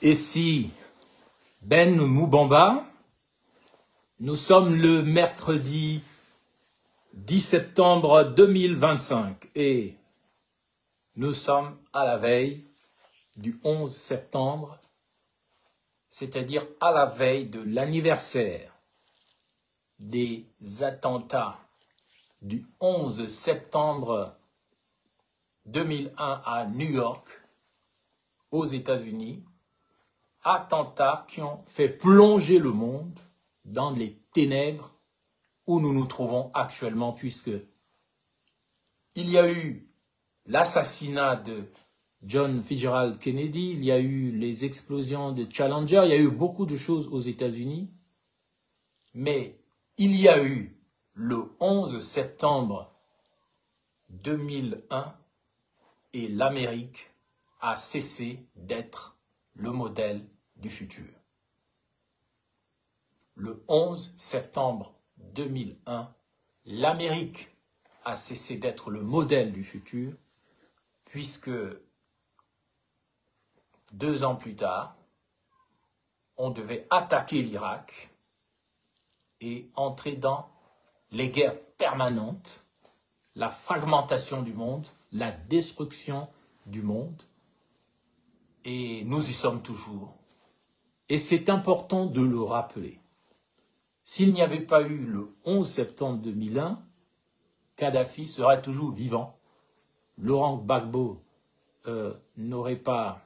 Ici Ben Moubamba, nous sommes le mercredi 10 septembre 2025 et nous sommes à la veille du 11 septembre, c'est-à-dire à la veille de l'anniversaire des attentats du 11 septembre 2001 à New York, aux États-Unis, attentats qui ont fait plonger le monde dans les ténèbres où nous nous trouvons actuellement, puisque il y a eu l'assassinat de John Fitzgerald Kennedy, il y a eu les explosions de Challenger, il y a eu beaucoup de choses aux États-Unis, mais il y a eu le 11 septembre 2001 et l'Amérique a cessé d'être le modèle du futur. Le 11 septembre 2001, l'Amérique a cessé d'être le modèle du futur, puisque 2 ans plus tard, on devait attaquer l'Irak et entrer dans les guerres permanentes, la fragmentation du monde, la destruction du monde. Et nous y sommes toujours. Et c'est important de le rappeler. S'il n'y avait pas eu le 11 septembre 2001, Kadhafi serait toujours vivant. Laurent Gbagbo n'aurait pas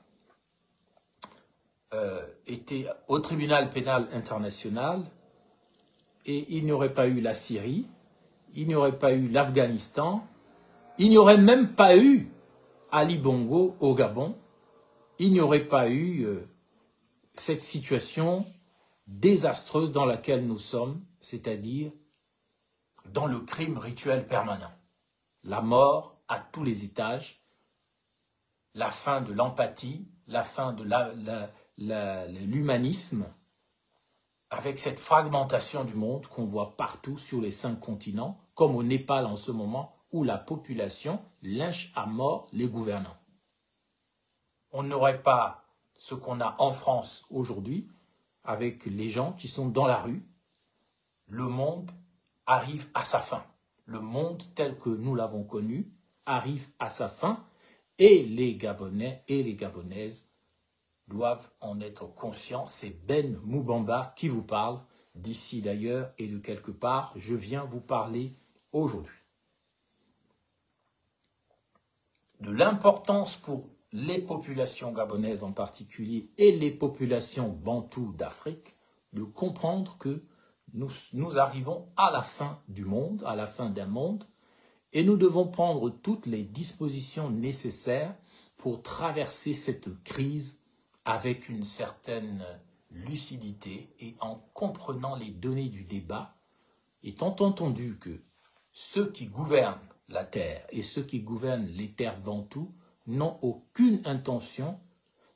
été au tribunal pénal international et il n'y aurait pas eu la Syrie, il n'y aurait pas eu l'Afghanistan, il n'y aurait même pas eu Ali Bongo au Gabon, il n'y aurait pas eu cette situation désastreuse dans laquelle nous sommes, c'est-à-dire dans le crime rituel permanent. La mort à tous les étages, la fin de l'empathie, la fin de l'humanisme, avec cette fragmentation du monde qu'on voit partout sur les 5 continents, comme au Népal en ce moment, où la population lynche à mort les gouvernants. On n'aurait pas ce qu'on a en France aujourd'hui, avec les gens qui sont dans la rue. Le monde arrive à sa fin. Le monde tel que nous l'avons connu arrive à sa fin et les Gabonais et les Gabonaises doivent en être conscients. C'est Ben Moubamba qui vous parle, d'ici d'ailleurs et de quelque part. Je viens vous parler aujourd'hui de l'importance pour les populations gabonaises en particulier et les populations bantoues d'Afrique de comprendre que nous arrivons à la fin du monde, à la fin d'un monde, et nous devons prendre toutes les dispositions nécessaires pour traverser cette crise avec une certaine lucidité et en comprenant les données du débat, étant entendu que ceux qui gouvernent la terre et ceux qui gouvernent les terres bantoues n'ont aucune intention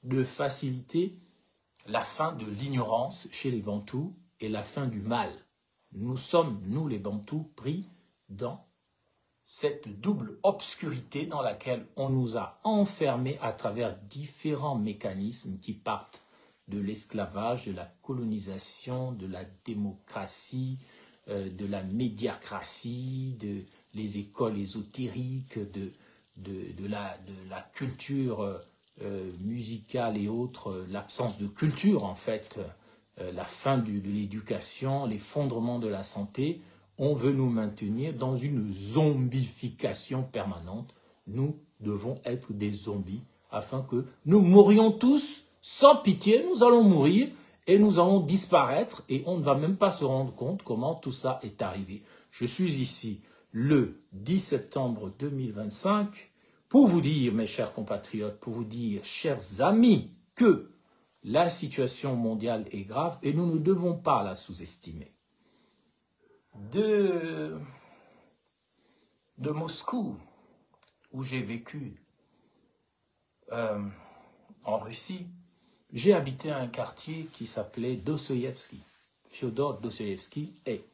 de faciliter la fin de l'ignorance chez les Bantous et la fin du mal. Nous sommes, nous les Bantous, pris dans cette double obscurité dans laquelle on nous a enfermés à travers différents mécanismes qui partent de l'esclavage, de la colonisation, de la démocratie, de la médiacratie, de les écoles ésotériques, de la culture musicale et autres, l'absence de culture en fait, la fin de l'éducation, l'effondrement de la santé. On veut nous maintenir dans une zombification permanente. Nous devons être des zombies afin que nous mourions tous sans pitié. Nous allons mourir et nous allons disparaître et on ne va même pas se rendre compte comment tout ça est arrivé. Je suis ici le 10 septembre 2025 pour vous dire, mes chers compatriotes, pour vous dire, chers amis, que la situation mondiale est grave et nous ne devons pas la sous-estimer. De Moscou, où j'ai vécu en Russie, j'ai habité un quartier qui s'appelait Dostoïevski. Fyodor Dostoïevski est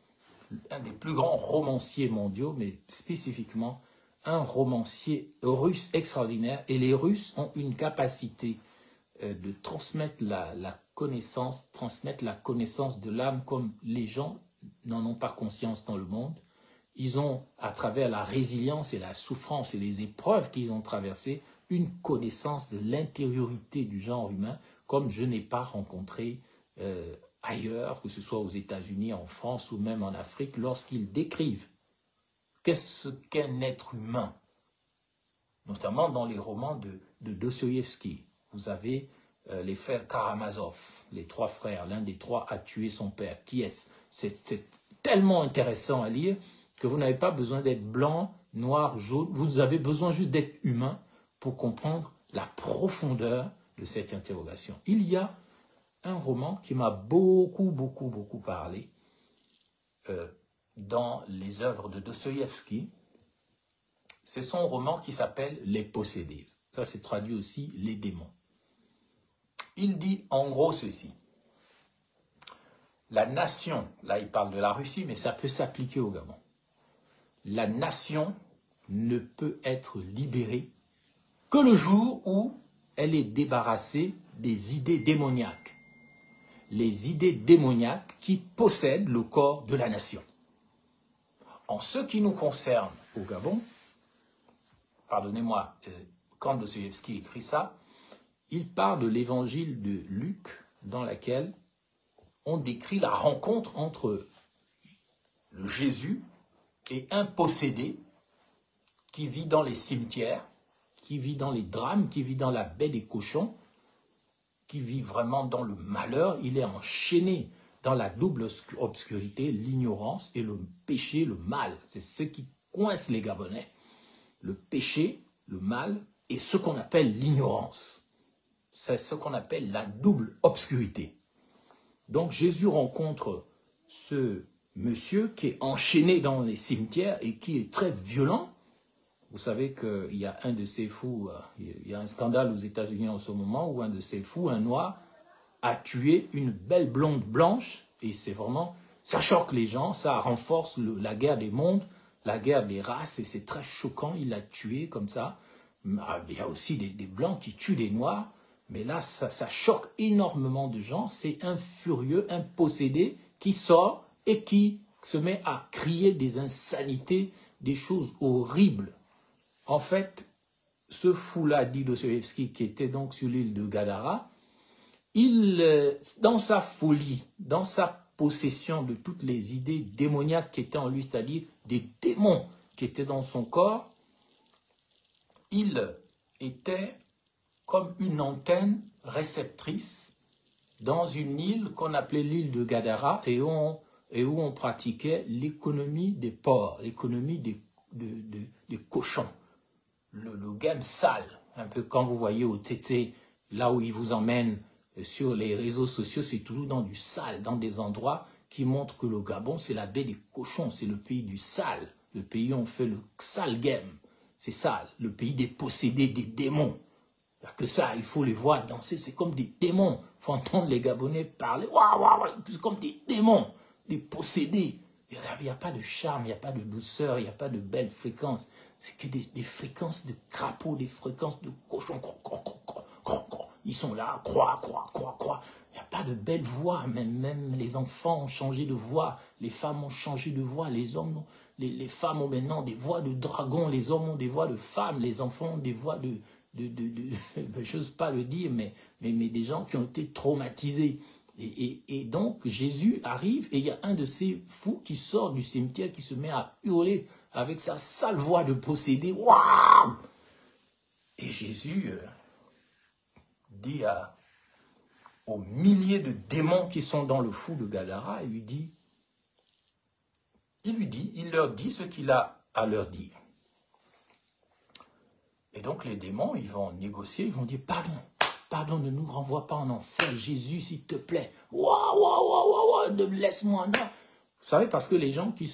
un des plus grands romanciers mondiaux, mais spécifiquement un romancier russe extraordinaire. Et les Russes ont une capacité de transmettre la connaissance de l'âme comme les gens n'en ont pas conscience dans le monde. Ils ont, à travers la résilience et la souffrance et les épreuves qu'ils ont traversées, une connaissance de l'intériorité du genre humain comme je n'ai pas rencontré ailleurs, que ce soit aux États-Unis, en France ou même en Afrique, lorsqu'ils décrivent qu'est-ce qu'un être humain, notamment dans les romans de Dostoïevski. Vous avez les frères Karamazov, les trois frères, l'un des trois a tué son père. Qui est-ce? C'est tellement intéressant à lire que vous n'avez pas besoin d'être blanc, noir, jaune, vous avez besoin juste d'être humain pour comprendre la profondeur de cette interrogation. Il y a un roman qui m'a beaucoup parlé dans les œuvres de Dostoïevski. C'est son roman qui s'appelle « Les possédés ». Ça, c'est traduit aussi « Les démons ». Il dit en gros ceci. La nation, là il parle de la Russie, mais ça peut s'appliquer au Gabon. La nation ne peut être libérée que le jour où elle est débarrassée des idées démoniaques. Les idées démoniaques qui possèdent le corps de la nation. En ce qui nous concerne au Gabon, pardonnez-moi, quand Dostoïevski écrit ça, il parle de l'évangile de Luc, dans laquelle on décrit la rencontre entre le Jésus et un possédé qui vit dans les cimetières, qui vit dans les drames, qui vit dans la baie des cochons, qui vit vraiment dans le malheur. Il est enchaîné dans la double obscurité, l'ignorance et le péché, le mal. C'est ce qui coince les Gabonais. Le péché, le mal et ce qu'on appelle l'ignorance. C'est ce qu'on appelle la double obscurité. Donc Jésus rencontre ce monsieur qui est enchaîné dans les cimetières et qui est très violent. Vous savez qu'il y a un de ces fous, il y a un scandale aux États-Unis en ce moment où un de ces fous, un noir, a tué une belle blonde blanche et c'est vraiment, ça choque les gens, ça renforce la guerre des mondes, la guerre des races et c'est très choquant, il l'a tué comme ça. Il y a aussi des blancs qui tuent des noirs, mais là ça choque énormément de gens, c'est un furieux, un possédé qui sort et qui se met à crier des insanités, des choses horribles. En fait, ce fou-là, dit Dostoïevski, qui était donc sur l'île de Gadara, dans sa folie, dans sa possession de toutes les idées démoniaques qui étaient en lui, c'est-à-dire des démons qui étaient dans son corps, il était comme une antenne réceptrice dans une île qu'on appelait l'île de Gadara et où on pratiquait l'économie des porcs, l'économie des cochons. Le game sale, un peu quand vous voyez au TT, là où ils vous emmènent sur les réseaux sociaux, c'est toujours dans du sale, dans des endroits qui montrent que le Gabon, c'est la baie des cochons, c'est le pays du sale, le pays où on fait le sale game, c'est sale, le pays des possédés, des démons. Il n'y a que ça, il faut les voir danser, c'est comme des démons, il faut entendre les Gabonais parler, c'est comme des démons, des possédés. Il n'y a pas de charme, il n'y a pas de douceur, il n'y a pas de belles fréquences. C'est que des fréquences de crapauds, des fréquences de cochons. Ils sont là, croix. Il n'y a pas de belles voix. Même les enfants ont changé de voix. Les femmes ont changé de voix. Les hommes, les femmes ont maintenant des voix de dragons. Les hommes ont des voix de femmes. Les enfants ont des voix je n'ose pas le dire, mais des gens qui ont été traumatisés. Et donc, Jésus arrive et il y a un de ces fous qui sort du cimetière, qui se met à hurler avec sa sale voix de possédé. Waouh! Et Jésus dit aux milliers de démons qui sont dans le fou de Gadara, il leur dit ce qu'il a à leur dire. Et donc les démons, ils vont négocier, ils vont dire pardon, ne nous renvoie pas en enfer, Jésus, s'il te plaît. Laisse-moi, non. Vous savez, parce que les gens qui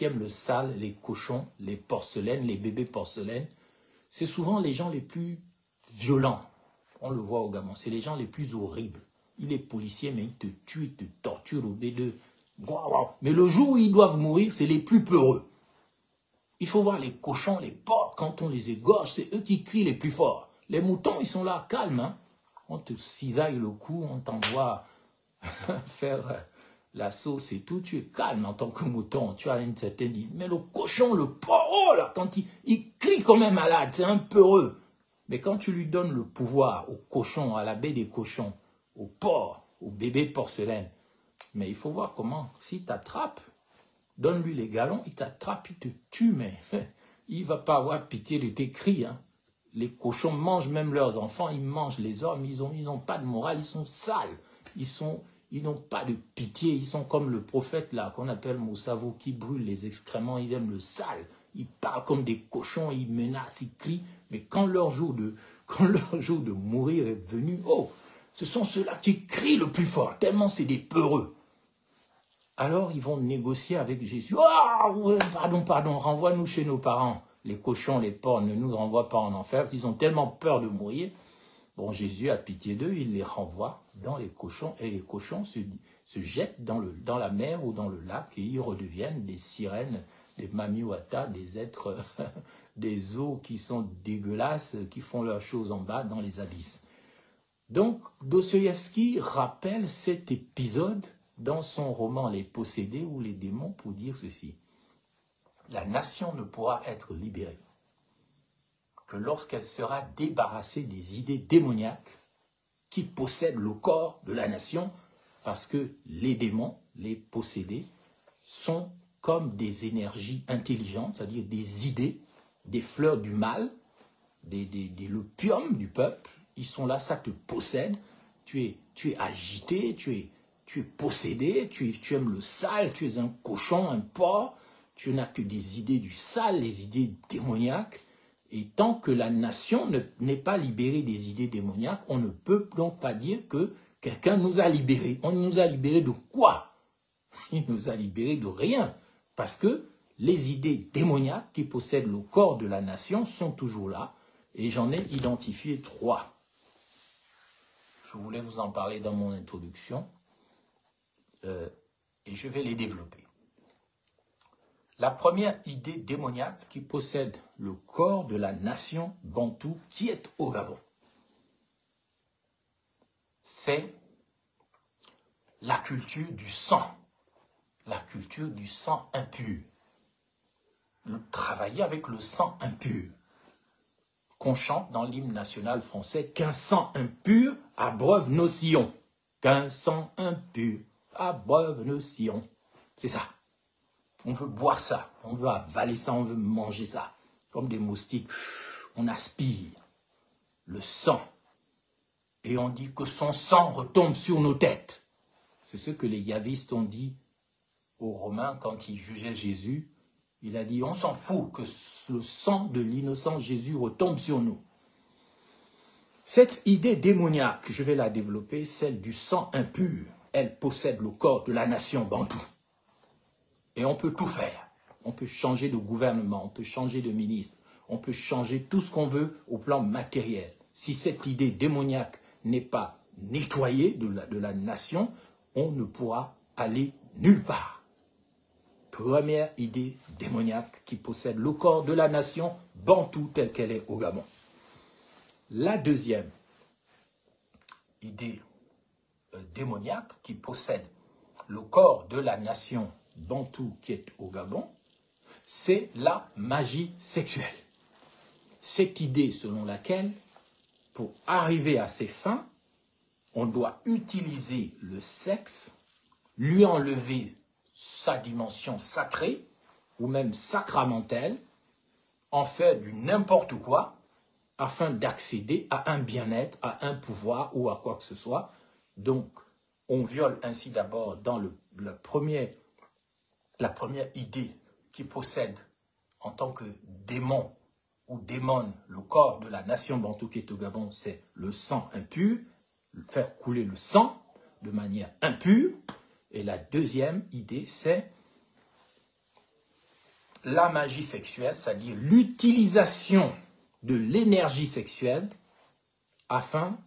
aiment le sale, les cochons, les porcelaines, les bébés porcelaines, c'est souvent les gens les plus violents. On le voit au Gabon, c'est les gens les plus horribles. Il est policier, mais il te tue, il te torture au B2. Mais le jour où ils doivent mourir, c'est les plus peureux. Il faut voir les cochons, les porcs, quand on les égorge, c'est eux qui crient les plus forts. Les moutons, ils sont là, calmes. Hein? On te cisaille le cou, on t'envoie faire la sauce et tout. Tu es calme en tant que mouton. Tu as une certaine... Mais le cochon, le porc, oh là, quand il crie comme un malade, c'est un peureux. Mais quand tu lui donnes le pouvoir au cochon, à la baie des cochons, au porc, au bébé porcelaine, mais il faut voir comment, s'il t'attrape, donne-lui les galons, il t'attrape, il te tue, mais il ne va pas avoir pitié de tes cris. Hein. Les cochons mangent même leurs enfants, ils mangent les hommes, ils n'ont pas de morale, ils sont sales, ils n'ont pas de pitié, ils sont comme le prophète là, qu'on appelle Moussavou, qui brûle les excréments, ils aiment le sale, ils parlent comme des cochons, ils menacent, ils crient, mais quand leur jour de mourir est venu, oh, ce sont ceux-là qui crient le plus fort, tellement c'est des peureux. Alors, ils vont négocier avec Jésus. « Oh, ouais, pardon, renvoie-nous chez nos parents. Les cochons, les porcs ne nous renvoient pas en enfer. Ils ont tellement peur de mourir. » Bon, Jésus a pitié d'eux, il les renvoie dans les cochons. Et les cochons se jettent dans la mer ou dans le lac et ils redeviennent des sirènes, des mamiwata, des êtres, des eaux qui sont dégueulasses, qui font leurs choses en bas dans les abysses. Donc, Dostoïevski rappelle cet épisode dans son roman Les Possédés ou Les Démons pour dire ceci. La nation ne pourra être libérée que lorsqu'elle sera débarrassée des idées démoniaques qui possèdent le corps de la nation, parce que les démons, les possédés, sont comme des énergies intelligentes, c'est-à-dire des idées, des fleurs du mal, l'opium du peuple. Ils sont là, ça te possède, tu es agité, tu es possédé, tu aimes le sale, tu es un cochon, un porc, tu n'as que des idées du sale, les idées démoniaques. Et tant que la nation n'est pas libérée des idées démoniaques, on ne peut donc pas dire que quelqu'un nous a libérés. On nous a libérés de quoi? Il nous a libérés de rien. Parce que les idées démoniaques qui possèdent le corps de la nation sont toujours là. Et j'en ai identifié 3. Je voulais vous en parler dans mon introduction. Et je vais les développer. La première idée démoniaque qui possède le corps de la nation bantoue qui est au Gabon, c'est la culture du sang impur. Travailler avec le sang impur, qu'on chante dans l'hymne national français, qu'un sang impur abreuve nos sillons. Qu'un sang impur abreuve nos sillons. C'est ça. On veut boire ça, on veut avaler ça, on veut manger ça. Comme des moustiques, on aspire le sang. Et on dit que son sang retombe sur nos têtes. C'est ce que les yavistes ont dit aux Romains quand ils jugeaient Jésus. Il a dit, on s'en fout que le sang de l'innocent Jésus retombe sur nous. Cette idée démoniaque, je vais la développer, celle du sang impur, elle possède le corps de la nation bantoue. Et on peut tout faire. On peut changer de gouvernement, on peut changer de ministre, on peut changer tout ce qu'on veut au plan matériel. Si cette idée démoniaque n'est pas nettoyée de la nation, on ne pourra aller nulle part. Première idée démoniaque qui possède le corps de la nation bantoue telle qu'elle est au Gabon. La deuxième idée démoniaque qui possède le corps de la nation bantoue qui est au Gabon, c'est la magie sexuelle. Cette idée selon laquelle, pour arriver à ses fins, on doit utiliser le sexe, lui enlever sa dimension sacrée, ou même sacramentelle, en faire du n'importe quoi, afin d'accéder à un bien-être, à un pouvoir ou à quoi que ce soit. Donc, on viole ainsi d'abord dans la première idée qui possède en tant que démon ou démon le corps de la nation bantoue qui est au Gabon, c'est le sang impur, faire couler le sang de manière impure. Et la deuxième idée, c'est la magie sexuelle, c'est-à-dire l'utilisation de l'énergie sexuelle afin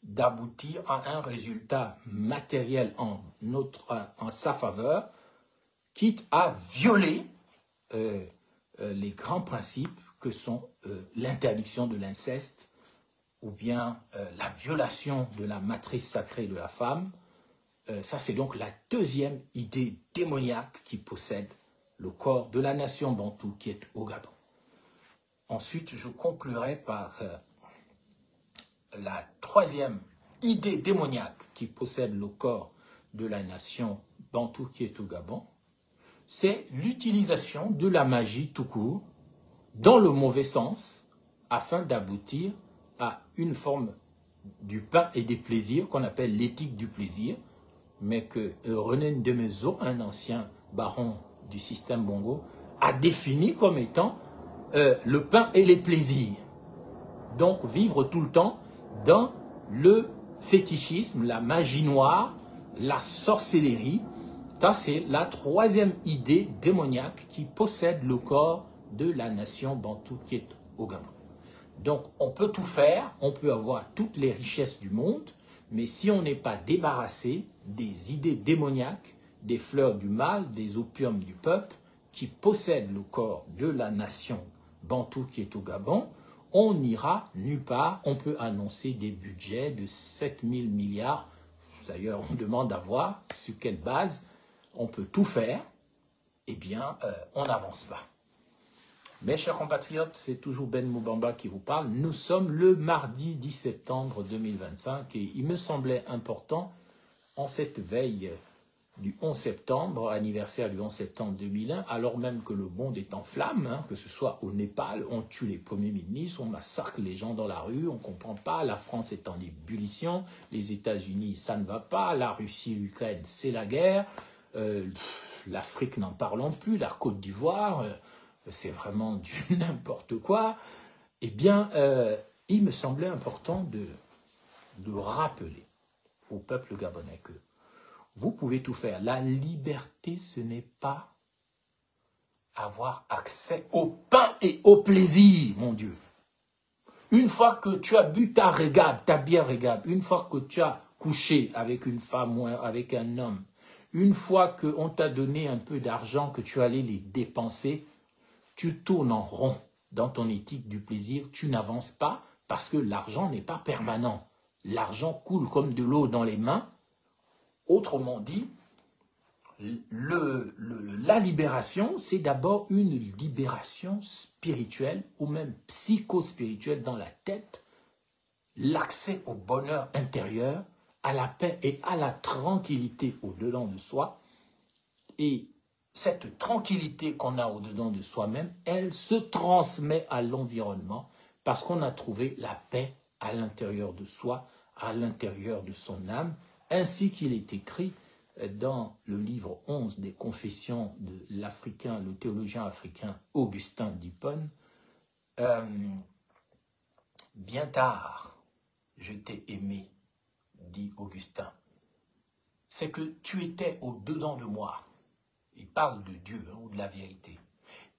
d'aboutir à un résultat matériel en sa faveur, quitte à violer les grands principes que sont l'interdiction de l'inceste, ou bien la violation de la matrice sacrée de la femme. Ça, c'est donc la deuxième idée démoniaque qui possède le corps de la nation bantoue qui est au Gabon. Ensuite, je conclurai par la troisième idée démoniaque qui possède le corps de la nation bantoue qui est au Gabon. C'est l'utilisation de la magie tout court, dans le mauvais sens, afin d'aboutir à une forme du pain et des plaisirs qu'on appelle l'éthique du plaisir, mais que René Ndemezo, un ancien baron du système Bongo, a défini comme étant le pain et les plaisirs. Donc vivre tout le temps dans le fétichisme, la magie noire, la sorcellerie. Ça, c'est la troisième idée démoniaque qui possède le corps de la nation bantoue qui est au Gabon. Donc, on peut tout faire, on peut avoir toutes les richesses du monde, mais si on n'est pas débarrassé des idées démoniaques, des fleurs du mal, des opiums du peuple, qui possèdent le corps de la nation bantoue qui est au Gabon, on n'ira nulle part. On peut annoncer des budgets de 7000 milliards. D'ailleurs, on demande à voir sur quelle base on peut tout faire. Eh bien, on n'avance pas. Mes chers compatriotes, c'est toujours Ben Moubamba qui vous parle. Nous sommes le mardi 10 septembre 2025 et il me semblait important, en cette veille du 11 septembre, anniversaire du 11 septembre 2001, alors même que le monde est en flammes, hein, que ce soit au Népal, on tue les premiers ministres, on massacre les gens dans la rue, on ne comprend pas, la France est en ébullition, les États-Unis, ça ne va pas, la Russie, l'Ukraine, c'est la guerre, l'Afrique, n'en parlons plus, la Côte d'Ivoire, c'est vraiment du n'importe quoi. Eh bien, il me semblait important de rappeler au peuple gabonais que vous pouvez tout faire. La liberté, ce n'est pas avoir accès au pain et au plaisir, mon Dieu. Une fois que tu as bu ta régab, ta bière régab, une fois que tu as couché avec une femme ou avec un homme, une fois qu'on t'a donné un peu d'argent, que tu allais les dépenser, tu tournes en rond dans ton éthique du plaisir, tu n'avances pas parce que l'argent n'est pas permanent. L'argent coule comme de l'eau dans les mains. Autrement dit, la libération, c'est d'abord une libération spirituelle ou même psychospirituelle dans la tête, l'accès au bonheur intérieur, à la paix et à la tranquillité au-dedans de soi. Et cette tranquillité qu'on a au-dedans de soi-même, elle se transmet à l'environnement parce qu'on a trouvé la paix à l'intérieur de soi, à l'intérieur de son âme, ainsi qu'il est écrit dans le livre 11 des Confessions de l'Africain, le théologien africain Augustin d'Hippone. Bien tard, je t'ai aimé, dit Augustin. C'est que tu étais au-dedans de moi. Il parle de Dieu ou de la vérité.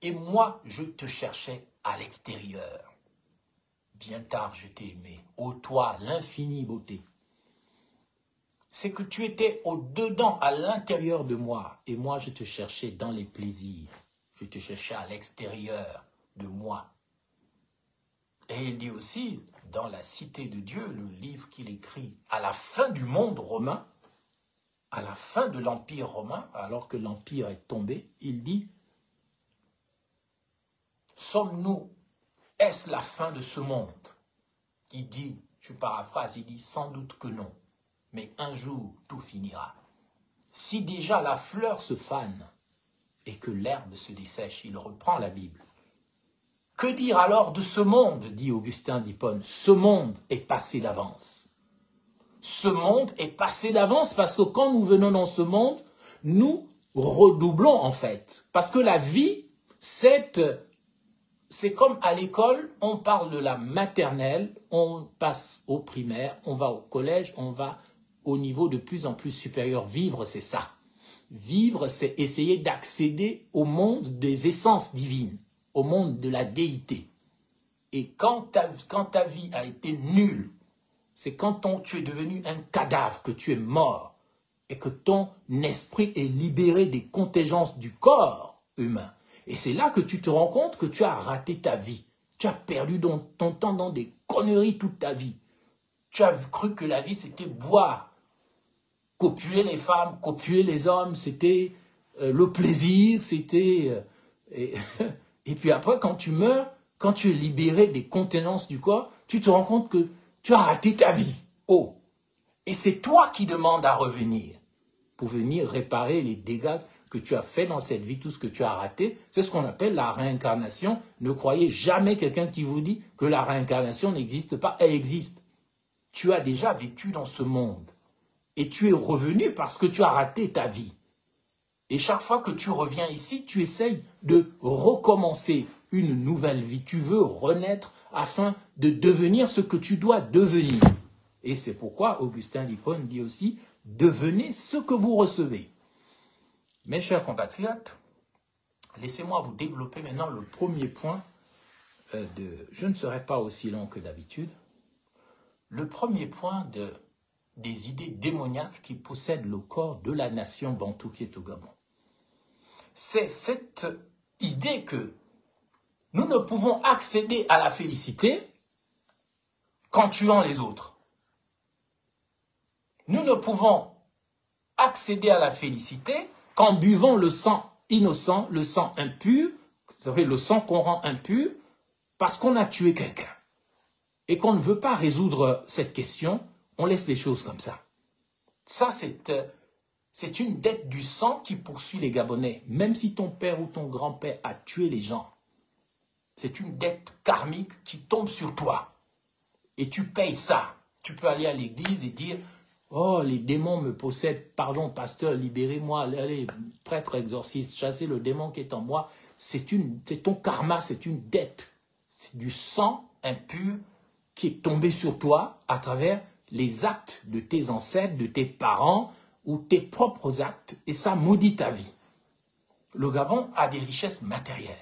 Et moi, je te cherchais à l'extérieur. Bien tard, je t'ai aimé. Ô toi, l'infinie beauté. C'est que tu étais au-dedans, à l'intérieur de moi. Et moi, je te cherchais dans les plaisirs. Je te cherchais à l'extérieur de moi. Et il dit aussi, dans la Cité de Dieu, le livre qu'il écrit à la fin du monde romain, à la fin de l'Empire romain, alors que l'Empire est tombé, il dit, sommes-nous, est-ce la fin de ce monde? Il dit, je paraphrase, il dit, sans doute que non, mais un jour tout finira. Si déjà la fleur se fane et que l'herbe se dessèche, il reprend la Bible. Que dire alors de ce monde, dit Augustin d'Hippone? Ce monde est passé d'avance. Ce monde est passé d'avance parce que quand nous venons dans ce monde, nous redoublons en fait. Parce que la vie, c'est comme à l'école, on parle de la maternelle, on passe au primaire, on va au collège, on va au niveau de plus en plus supérieur. Vivre, c'est ça. Vivre, c'est essayer d'accéder au monde des essences divines, au monde de la déité. Et quand ta vie a été nulle, c'est quand tu es devenu un cadavre, que tu es mort, et que ton esprit est libéré des contingences du corps humain. Et c'est là que tu te rends compte que tu as raté ta vie. Tu as perdu ton temps dans des conneries toute ta vie. Tu as cru que la vie, c'était boire, copuer les femmes, copuer les hommes, c'était le plaisir, c'était... et puis après, quand tu meurs, quand tu es libéré des contenances du corps, tu te rends compte que tu as raté ta vie. Oh! Et c'est toi qui demandes à revenir pour venir réparer les dégâts que tu as fait dans cette vie, tout ce que tu as raté. C'est ce qu'on appelle la réincarnation. Ne croyez jamais quelqu'un qui vous dit que la réincarnation n'existe pas. Elle existe. Tu as déjà vécu dans ce monde. Et tu es revenu parce que tu as raté ta vie. Et chaque fois que tu reviens ici, tu essayes de recommencer une nouvelle vie. Tu veux renaître afin de devenir ce que tu dois devenir. Et c'est pourquoi Augustin d'Hippone dit aussi « Devenez ce que vous recevez ». Mes chers compatriotes, laissez-moi vous développer maintenant le premier point de... Je ne serai pas aussi long que d'habitude. Le premier point des idées démoniaques qui possèdent le corps de la nation bantou qui est au Gabon. C'est cette idée que nous ne pouvons accéder à la félicité qu'en tuant les autres. Nous ne pouvons accéder à la félicité qu'en buvant le sang innocent, le sang impur, vous savez, le sang qu'on rend impur, parce qu'on a tué quelqu'un. Et qu'on ne veut pas résoudre cette question, on laisse les choses comme ça. Ça, c'est une dette du sang qui poursuit les Gabonais. Même si ton père ou ton grand-père a tué les gens, c'est une dette karmique qui tombe sur toi. Et tu payes ça. Tu peux aller à l'église et dire... Oh, les démons me possèdent, pardon, pasteur, libérez-moi, allez, prêtre, exorciste, chassez le démon qui est en moi. C'est ton karma, c'est une dette. C'est du sang impur qui est tombé sur toi à travers les actes de tes ancêtres, de tes parents ou tes propres actes, et ça maudit ta vie. Le Gabon a des richesses matérielles.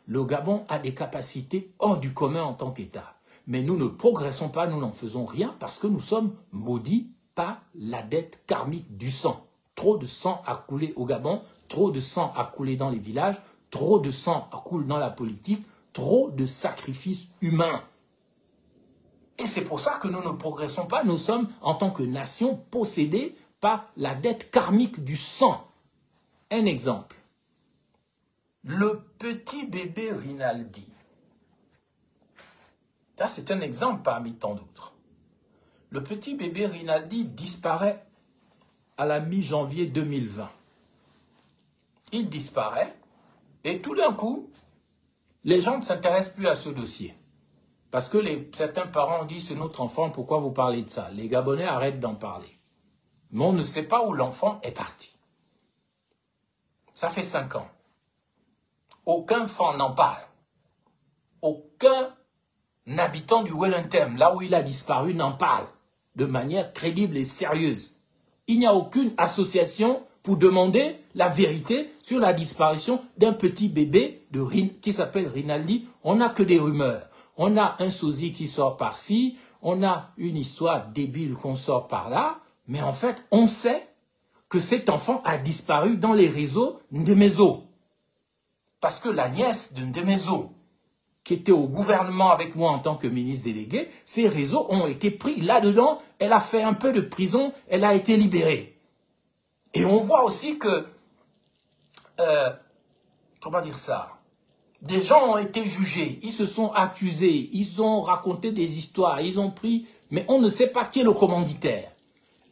Le Gabon a des capacités hors du commun en tant qu'État. Mais nous ne progressons pas, nous n'en faisons rien parce que nous sommes maudits par la dette karmique du sang. Trop de sang a coulé au Gabon, trop de sang a coulé dans les villages, trop de sang a coulé dans la politique, trop de sacrifices humains. Et c'est pour ça que nous ne progressons pas. Nous sommes, en tant que nation, possédés par la dette karmique du sang. Un exemple. Le petit bébé Rinaldi. Ça, c'est un exemple parmi tant d'autres. Le petit bébé Rinaldi disparaît à la mi-janvier 2020. Il disparaît et tout d'un coup, les gens ne s'intéressent plus à ce dossier. Parce que certains parents ont dit, c'est notre enfant, pourquoi vous parlez de ça? Les Gabonais arrêtent d'en parler. Mais on ne sait pas où l'enfant est parti. Ça fait 5 ans. Aucun enfant n'en parle. Aucun habitant du Wellington, là où il a disparu, n'en parle de manière crédible et sérieuse. Il n'y a aucune association pour demander la vérité sur la disparition d'un petit bébé qui s'appelle Rinaldi. On n'a que des rumeurs. On a un sosie qui sort par-ci, on a une histoire débile qu'on sort par-là, mais en fait, on sait que cet enfant a disparu dans les réseaux Ndemezo. Parce que la nièce de Ndemezo, qui était au gouvernement avec moi en tant que ministre délégué, ces réseaux ont été pris là-dedans, elle a fait un peu de prison, elle a été libérée. Et on voit aussi que, comment dire ça, des gens ont été jugés, ils se sont accusés, ils ont raconté des histoires, ils ont pris, mais on ne sait pas qui est le commanditaire.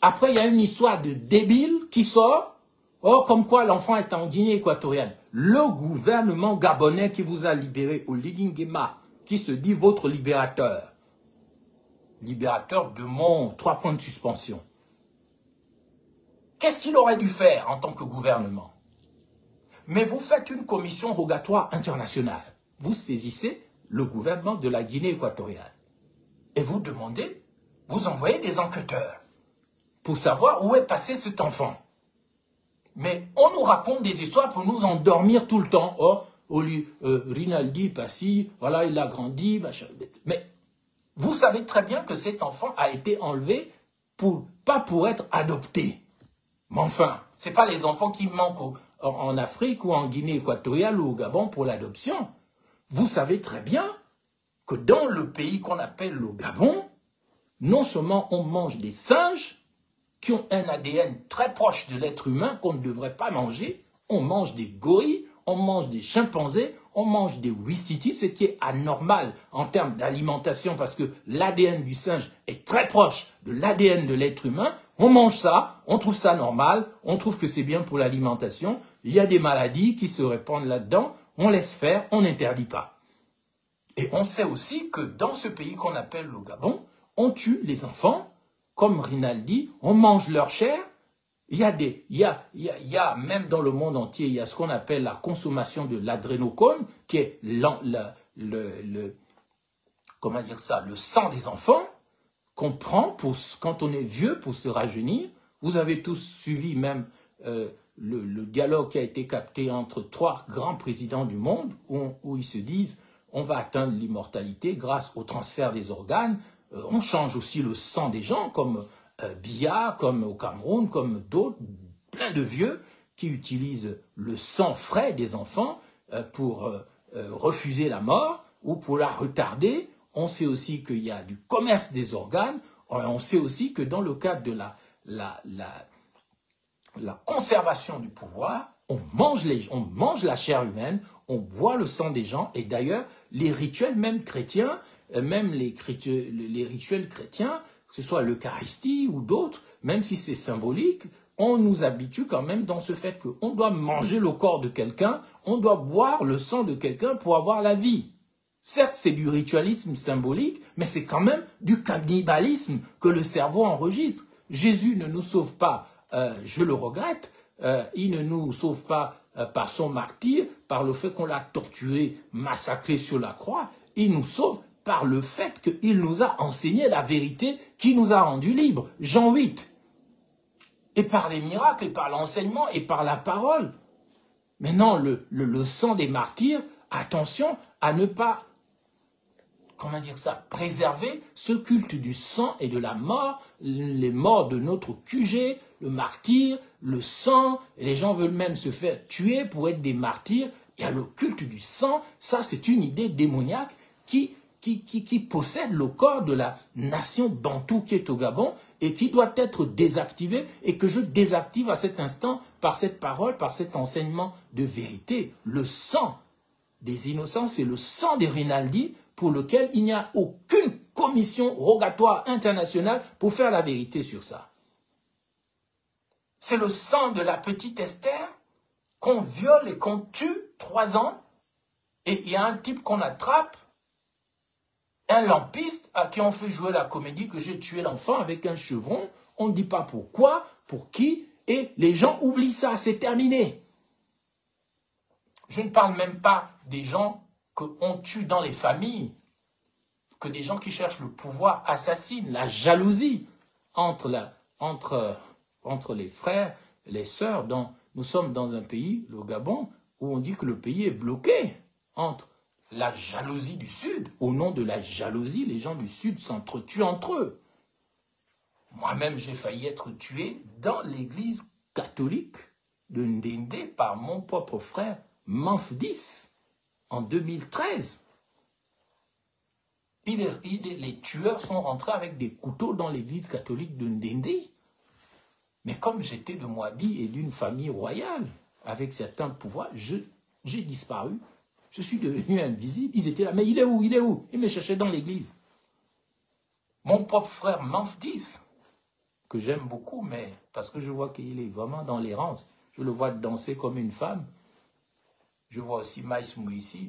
Après, il y a une histoire de débile qui sort, oh, comme quoi l'enfant est en Guinée équatoriale. Le gouvernement gabonais qui vous a libéré au Lidingema, qui se dit votre libérateur. Libérateur de mon 3 points de suspension. Qu'est-ce qu'il aurait dû faire en tant que gouvernement? Mais vous faites une commission rogatoire internationale. Vous saisissez le gouvernement de la Guinée équatoriale. Et vous demandez, vous envoyez des enquêteurs pour savoir où est passé cet enfant. Mais on nous raconte des histoires pour nous endormir tout le temps. Oh, Rinaldi, Passi, voilà, il a grandi. Machin. Mais vous savez très bien que cet enfant a été enlevé pas pour être adopté. Mais enfin, ce n'est pas les enfants qui manquent en Afrique ou en Guinée équatoriale ou au Gabon pour l'adoption. Vous savez très bien que dans le pays qu'on appelle le Gabon, non seulement on mange des singes qui ont un ADN très proche de l'être humain qu'on ne devrait pas manger, on mange des gorilles, on mange des chimpanzés, on mange des ouistitis, ce qui est anormal en termes d'alimentation parce que l'ADN du singe est très proche de l'ADN de l'être humain. On mange ça, on trouve ça normal, on trouve que c'est bien pour l'alimentation. Il y a des maladies qui se répandent là-dedans, on laisse faire, on n'interdit pas. Et on sait aussi que dans ce pays qu'on appelle le Gabon, on tue les enfants, comme Rinaldi, on mange leur chair. Il y a même dans le monde entier, il y a ce qu'on appelle la consommation de l'adrénochrome, qui est comment dire ça, le sang des enfants qu'on prend quand on est vieux pour se rajeunir. Vous avez tous suivi même le dialogue qui a été capté entre 3 grands présidents du monde, où ils se disent on va atteindre l'immortalité grâce au transfert des organes. On change aussi le sang des gens, comme Biya, comme au Cameroun, comme d'autres, plein de vieux qui utilisent le sang frais des enfants pour refuser la mort ou pour la retarder. On sait aussi qu'il y a du commerce des organes. On sait aussi que dans le cadre de la conservation du pouvoir, on mange la chair humaine, on boit le sang des gens. Et d'ailleurs, les rituels même chrétiens, même les rituels chrétiens, que ce soit l'Eucharistie ou d'autres, même si c'est symbolique, on nous habitue quand même dans ce fait qu'on doit manger le corps de quelqu'un, on doit boire le sang de quelqu'un pour avoir la vie. Certes, c'est du ritualisme symbolique, mais c'est quand même du cannibalisme que le cerveau enregistre. Jésus ne nous sauve pas, je le regrette, il ne nous sauve pas par son martyre, par le fait qu'on l'a torturé, massacré sur la croix, il nous sauve par le fait qu'il nous a enseigné la vérité qui nous a rendus libres. Jean 8. Et par les miracles, et par l'enseignement, et par la parole. Maintenant, le sang des martyrs, attention à ne pas, comment dire ça, préserver ce culte du sang et de la mort, les morts de notre QG, le martyr, le sang, et les gens veulent même se faire tuer pour être des martyrs. Il y a le culte du sang, ça c'est une idée démoniaque qui possède le corps de la nation bantou qui est au Gabon et qui doit être désactivée et que je désactive à cet instant par cette parole, par cet enseignement de vérité. Le sang des innocents, c'est le sang des Rinaldi pour lequel il n'y a aucune commission rogatoire internationale pour faire la vérité sur ça. C'est le sang de la petite Esther qu'on viole et qu'on tue 3 ans et il y a un type qu'on attrape, un lampiste à qui on fait jouer la comédie que j'ai tué l'enfant avec un chevron. On ne dit pas pourquoi, pour qui, et les gens oublient ça, c'est terminé. Je ne parle même pas des gens qu'on tue dans les familles, que des gens qui cherchent le pouvoir assassinent, la jalousie entre les frères, les sœurs. Nous sommes dans un pays, le Gabon, où on dit que le pays est bloqué entre la jalousie du Sud. Au nom de la jalousie, les gens du Sud s'entretuent entre eux. Moi-même, j'ai failli être tué dans l'église catholique de Ndende par mon propre frère Manfdis en 2013. Les tueurs sont rentrés avec des couteaux dans l'église catholique de Ndende. Mais comme j'étais de Moabi et d'une famille royale, avec certains pouvoirs, j'ai disparu. Je suis devenu invisible. Ils étaient là. Mais il est où? Il est où? Ils me cherchaient dans l'église. Mon propre frère Manfdis, que j'aime beaucoup, mais parce que je vois qu'il est vraiment dans l'errance. Je le vois danser comme une femme. Je vois aussi Maïs Mouissi.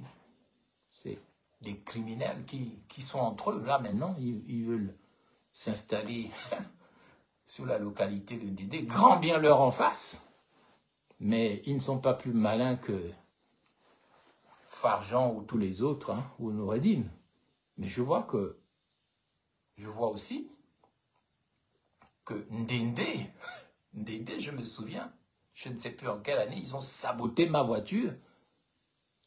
C'est des criminels qui sont entre eux. Là, maintenant, ils veulent s'installer sur la localité de Ndéndé. Grand bien leur en face. Mais ils ne sont pas plus malins que Farjan ou tous les autres, hein, ou Noureddin. Mais je vois aussi que Ndéndé, je me souviens, je ne sais plus en quelle année, ils ont saboté ma voiture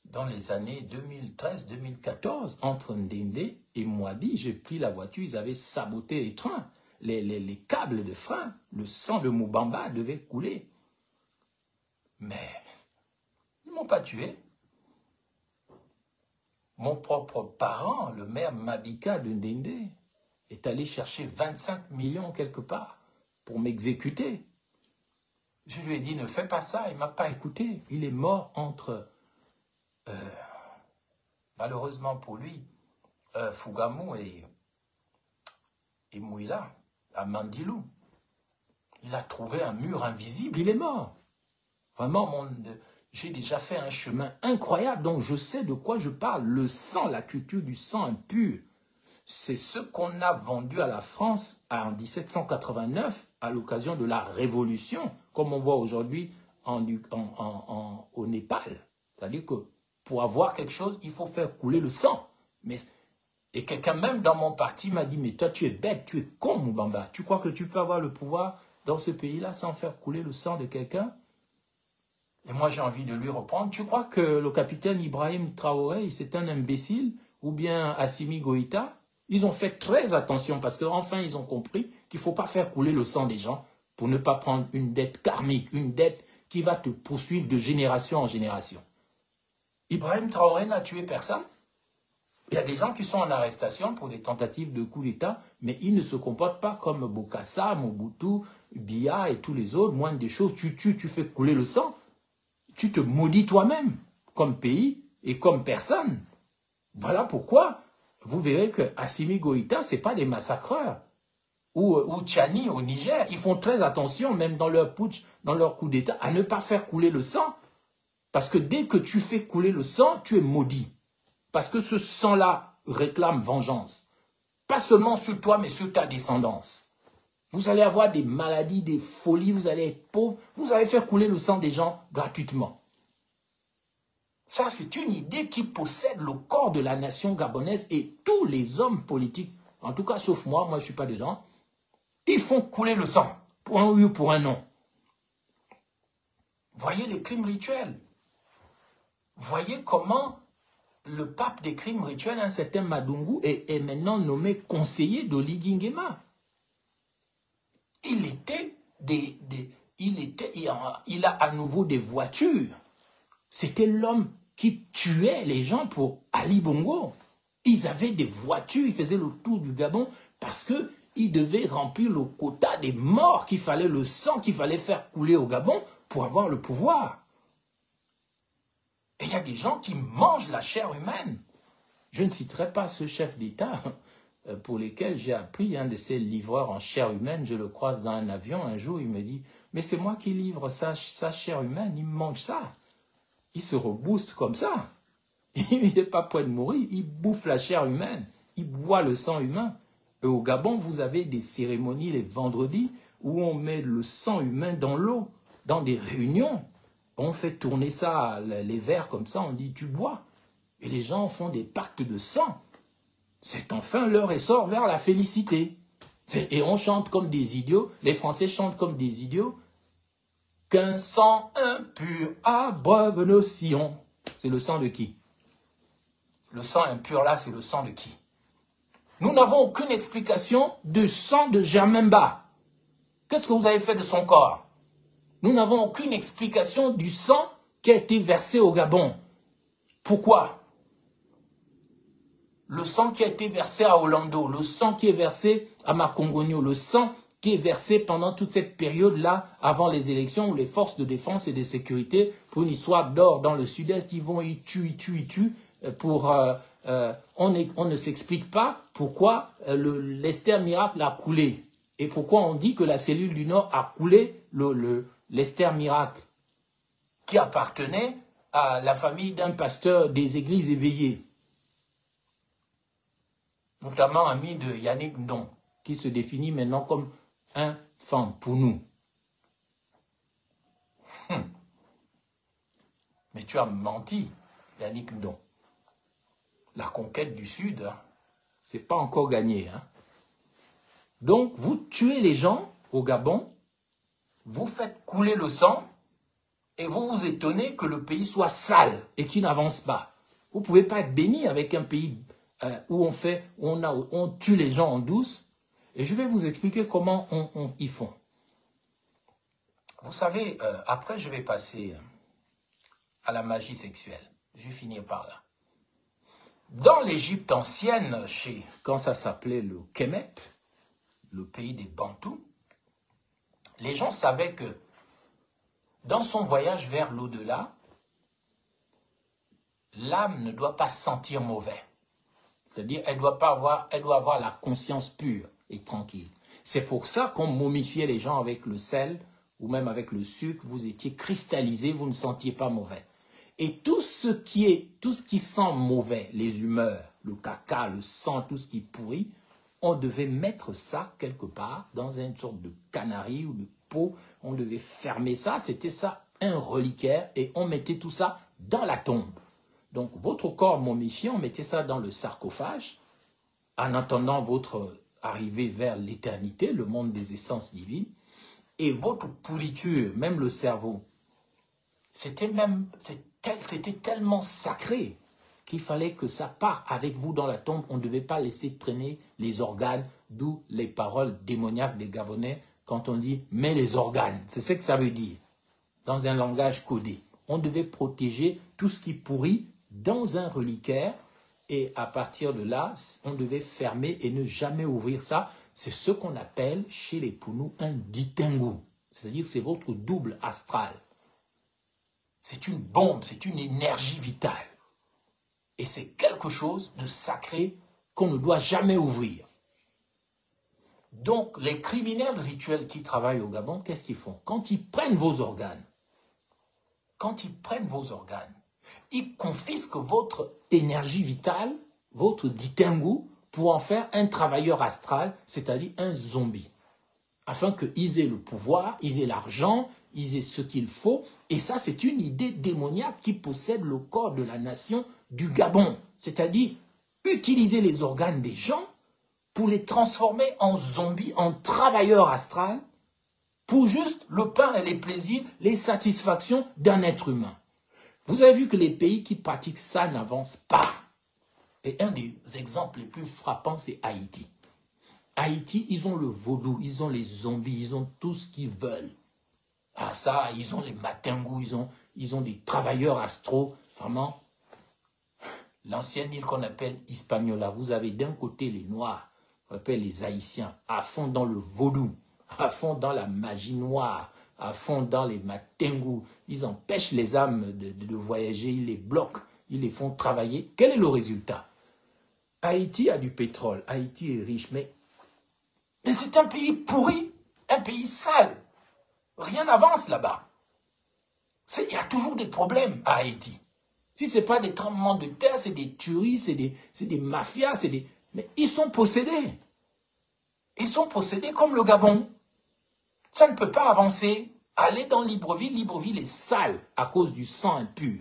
dans les années 2013-2014. Entre Ndéndé et Moabi, j'ai pris la voiture, ils avaient saboté les trains, les câbles de frein. Le sang de Moubamba devait couler. Mais ils ne m'ont pas tué. Mon propre parent, le maire Mabika de Ndende, est allé chercher 25 millions quelque part pour m'exécuter. Je lui ai dit, ne fais pas ça, il ne m'a pas écouté. Il est mort entre, malheureusement pour lui, Fougamou et Mouila, à Mandilou. Il a trouvé un mur invisible, il est mort. Vraiment, j'ai déjà fait un chemin incroyable, donc je sais de quoi je parle. Le sang, la culture du sang impur, c'est ce qu'on a vendu à la France en 1789 à l'occasion de la Révolution, comme on voit aujourd'hui au Népal. C'est-à-dire que pour avoir quelque chose, il faut faire couler le sang. Et quelqu'un même dans mon parti m'a dit, mais toi tu es bête, tu es con Moubamba. Tu crois que tu peux avoir le pouvoir dans ce pays-là sans faire couler le sang de quelqu'un? Et moi j'ai envie de lui reprendre. Tu crois que le capitaine Ibrahim Traoré, c'est un imbécile? Ou bien Assimi Goïta? Ils ont fait très attention parce qu'enfin ils ont compris qu'il ne faut pas faire couler le sang des gens pour ne pas prendre une dette karmique, une dette qui va te poursuivre de génération en génération. Ibrahim Traoré n'a tué personne. Il y a des gens qui sont en arrestation pour des tentatives de coup d'État, mais ils ne se comportent pas comme Bokassa, Mobutu, Biya et tous les autres. Moindre des choses, tu tues, tu fais couler le sang. Tu te maudis toi-même, comme pays et comme personne. Voilà pourquoi vous verrez que Assimi Goïta, ce n'est pas des massacreurs. Ou Tchani au Niger, ils font très attention, même dans leur putsch, dans leur coup d'État, à ne pas faire couler le sang. Parce que dès que tu fais couler le sang, tu es maudit. Parce que ce sang-là réclame vengeance. Pas seulement sur toi, mais sur ta descendance. Vous allez avoir des maladies, des folies, vous allez être pauvre. Vous allez faire couler le sang des gens gratuitement. Ça, c'est une idée qui possède le corps de la nation gabonaise et tous les hommes politiques, en tout cas sauf moi je ne suis pas dedans, ils font couler le sang, pour un oui ou pour un non. Voyez les crimes rituels. Voyez comment le pape des crimes rituels, un certain Madungu, est maintenant nommé conseiller d'Oligui Nguema. Il a à nouveau des voitures. C'était l'homme qui tuait les gens pour Ali Bongo. Ils avaient des voitures, ils faisaient le tour du Gabon parce qu'ils devaient remplir le quota des morts qu'il fallait, le sang qu'il fallait faire couler au Gabon pour avoir le pouvoir. Et il y a des gens qui mangent la chair humaine. Je ne citerai pas ce chef d'État pour lequel j'ai appris, un de ces livreurs en chair humaine, je le croise dans un avion, un jour il me dit, mais c'est moi qui livre sa chair humaine, il me mange ça. Il se rebooste comme ça. Il n'est pas prêt de mourir, il bouffe la chair humaine, il boit le sang humain. Et au Gabon, vous avez des cérémonies les vendredis où on met le sang humain dans l'eau, dans des réunions. On fait tourner ça, les verres comme ça, on dit tu bois. Et les gens font des pactes de sang. C'est enfin leur essor vers la félicité. Et on chante comme des idiots, les Français chantent comme des idiots. Qu'un sang impur abreuve nos sillons. C'est le sang de qui? Le sang impur là, c'est le sang de qui? Nous n'avons aucune explication du sang de Germain-Ba. Qu'est-ce que vous avez fait de son corps? Nous n'avons aucune explication du sang qui a été versé au Gabon. Pourquoi? Le sang qui a été versé à Orlando, le sang qui est versé à Makongogno, le sang qui est versé pendant toute cette période-là, avant les élections, où les forces de défense et de sécurité, pour une histoire d'or dans le sud-est, ils vont, ils tuent, on ne s'explique pas pourquoi l'Esther Miracle a coulé. Et pourquoi on dit que la cellule du Nord a coulé l'Esther Miracle, qui appartenait à la famille d'un pasteur des églises éveillées, notamment ami de Yannick Ndong, qui se définit maintenant comme un fan pour nous. Mais tu as menti, Yannick Ndong. La conquête du Sud, hein, c'est pas encore gagné. Hein. Donc, vous tuez les gens au Gabon, vous faites couler le sang, et vous vous étonnez que le pays soit sale et qu'il n'avance pas. Vous ne pouvez pas être béni avec un pays où on tue les gens en douce. Et je vais vous expliquer comment ils font. Vous savez, après je vais passer à la magie sexuelle. Je vais finir par là. Dans l'Égypte ancienne, quand ça s'appelait le Kemet, le pays des Bantous, les gens savaient que dans son voyage vers l'au-delà, l'âme ne doit pas sentir mauvais. C'est-à-dire, elle doit avoir la conscience pure et tranquille. C'est pour ça qu'on momifiait les gens avec le sel ou même avec le sucre. Vous étiez cristallisé, vous ne sentiez pas mauvais. Et tout ce qui sent mauvais, les humeurs, le caca, le sang, tout ce qui pourrit, on devait mettre ça quelque part dans une sorte de canari ou de pot. On devait fermer ça, c'était ça, un reliquaire, et on mettait tout ça dans la tombe. Donc votre corps momifié, on mettait ça dans le sarcophage, en attendant votre arrivée vers l'éternité, le monde des essences divines, et votre pourriture, même le cerveau, c'était tellement sacré qu'il fallait que ça parte avec vous dans la tombe. On ne devait pas laisser traîner les organes, d'où les paroles démoniaques des Gabonais quand on dit « mais les organes ». C'est ce que ça veut dire, dans un langage codé. On devait protéger tout ce qui pourrit dans un reliquaire et à partir de là, on devait fermer et ne jamais ouvrir ça. C'est ce qu'on appelle chez les Pounous un ditingu, c'est-à-dire c'est votre double astral. C'est une bombe, c'est une énergie vitale. Et c'est quelque chose de sacré qu'on ne doit jamais ouvrir. Donc, les criminels rituels qui travaillent au Gabon, qu'est-ce qu'ils font? Quand ils prennent vos organes, ils confisquent votre énergie vitale, votre ditingu, pour en faire un travailleur astral, c'est-à-dire un zombie. Afin qu'ils aient le pouvoir, ils aient l'argent, ils aient ce qu'il faut. Et ça, c'est une idée démoniaque qui possède le corps de la nation du Gabon. C'est-à-dire utiliser les organes des gens pour les transformer en zombies, en travailleurs astrales, pour juste le pain et les plaisirs, les satisfactions d'un être humain. Vous avez vu que les pays qui pratiquent ça n'avancent pas. Et un des exemples les plus frappants, c'est Haïti. Haïti, ils ont le vaudou, ils ont les zombies, ils ont tout ce qu'ils veulent. Ah ça, ils ont les matingous, ils ont des travailleurs astraux, vraiment. L'ancienne île qu'on appelle Hispaniola, vous avez d'un côté les Noirs, on appelle les Haïtiens, à fond dans le vaudou, à fond dans la magie noire, à fond dans les matingous. Ils empêchent les âmes de voyager, ils les bloquent, ils les font travailler. Quel est le résultat? Haïti a du pétrole, Haïti est riche, mais c'est un pays pourri, un pays sale. Rien n'avance là-bas. Il y a toujours des problèmes à Haïti. Si ce n'est pas des tremblements de terre, c'est des tueries, c'est des mafias, mais ils sont possédés. Ils sont possédés comme le Gabon. Ça ne peut pas avancer. Allez dans Libreville, Libreville est sale à cause du sang impur.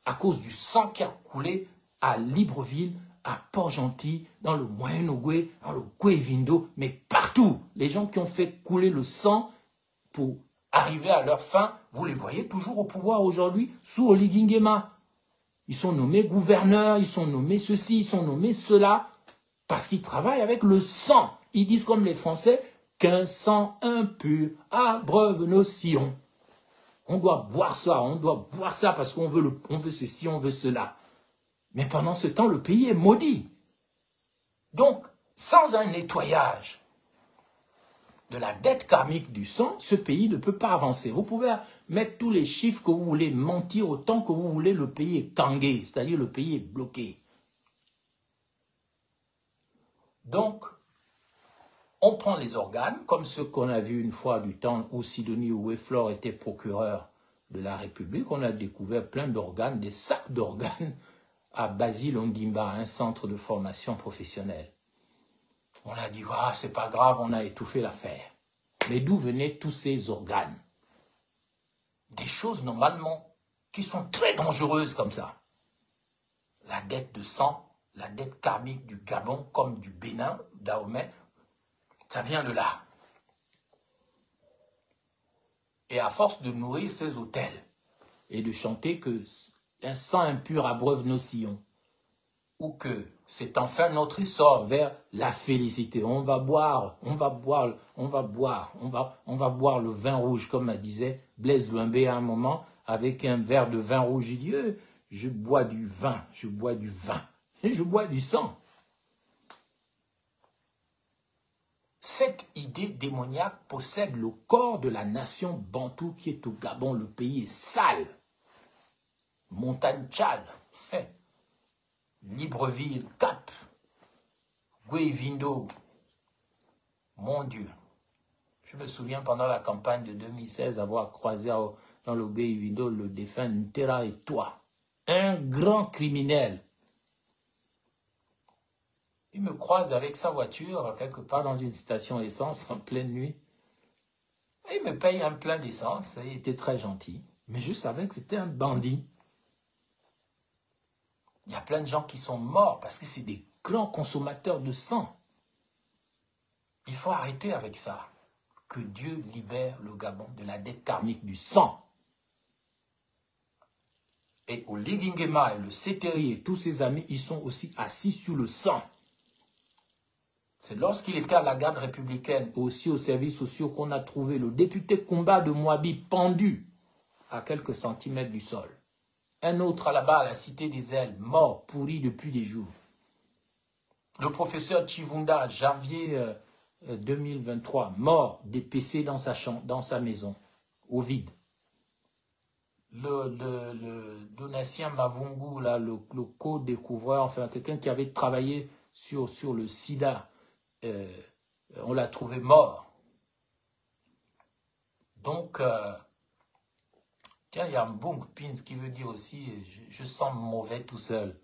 À cause du sang qui a coulé à Libreville, à Port-Gentil, dans le Moyen-Ogooué, dans le Koué-Vindo, mais partout. Les gens qui ont fait couler le sang pour arriver à leur fin, vous les voyez toujours au pouvoir aujourd'hui, sous Oligui Nguema. Ils sont nommés gouverneurs, ils sont nommés ceci, ils sont nommés cela, parce qu'ils travaillent avec le sang. Ils disent comme les Français, qu'un sang impur abreuve nos sillons. On doit boire ça parce qu'on veut, on veut ceci, on veut cela. Mais pendant ce temps, le pays est maudit. Donc, sans un nettoyage de la dette karmique du sang, ce pays ne peut pas avancer. Vous pouvez mettre tous les chiffres que vous voulez, mentir autant que vous voulez, le pays est kangué, c'est-à-dire le pays est bloqué. Donc, on prend les organes, comme ceux qu'on a vus une fois du temps où Sidonie Oué-Flore était procureur de la République. On a découvert plein d'organes, des sacs d'organes à Basile-Ondimba, un centre de formation professionnelle. On a dit, ah, c'est pas grave, on a étouffé l'affaire. Mais d'où venaient tous ces organes? Des choses normalement qui sont très dangereuses comme ça. La dette de sang, la dette karmique du Gabon comme du Bénin, Dahomey, ça vient de là. Et à force de nourrir ces autels et de chanter que un sang impur abreuve nos sillons, ou que c'est enfin notre essor vers la félicité. On va boire le vin rouge, comme disait Blaise Louimbé à un moment, avec un verre de vin rouge. Il dit, je bois du vin, je bois du vin. et je bois du sang. Cette idée démoniaque possède le corps de la nation bantou qui est au Gabon. Le pays est sale. Montagne Tchad, Libreville, Cap, Guévindo. Mon Dieu. Je me souviens pendant la campagne de 2016 avoir croisé dans le Guévindo le défunt Ntera et toi. Un grand criminel. Il me croise avec sa voiture quelque part dans une station essence en pleine nuit. Et il me paye un plein d'essence. Il était très gentil. Mais je savais que c'était un bandit. Il y a plein de gens qui sont morts parce que c'est des grands consommateurs de sang. Il faut arrêter avec ça. Que Dieu libère le Gabon de la dette karmique du sang. Et au Ligingema et le Sétéri et tous ses amis, ils sont aussi assis sur le sang. C'est lorsqu'il était à la garde républicaine, aussi aux services sociaux, qu'on a trouvé le député Koumba de Moabi pendu à quelques centimètres du sol. Un autre là-bas à la Cité des Ailes, mort, pourri depuis des jours. Le professeur Chivunda, janvier 2023, mort, dépécé dans sa chambre, dans sa maison, au vide. Le Donatien Mavungu, là, le co-découvreur, enfin quelqu'un qui avait travaillé sur le sida, on l'a trouvé mort. Donc, tiens, il y a Mbung Pins qui veut dire aussi, je sens mauvais tout seul,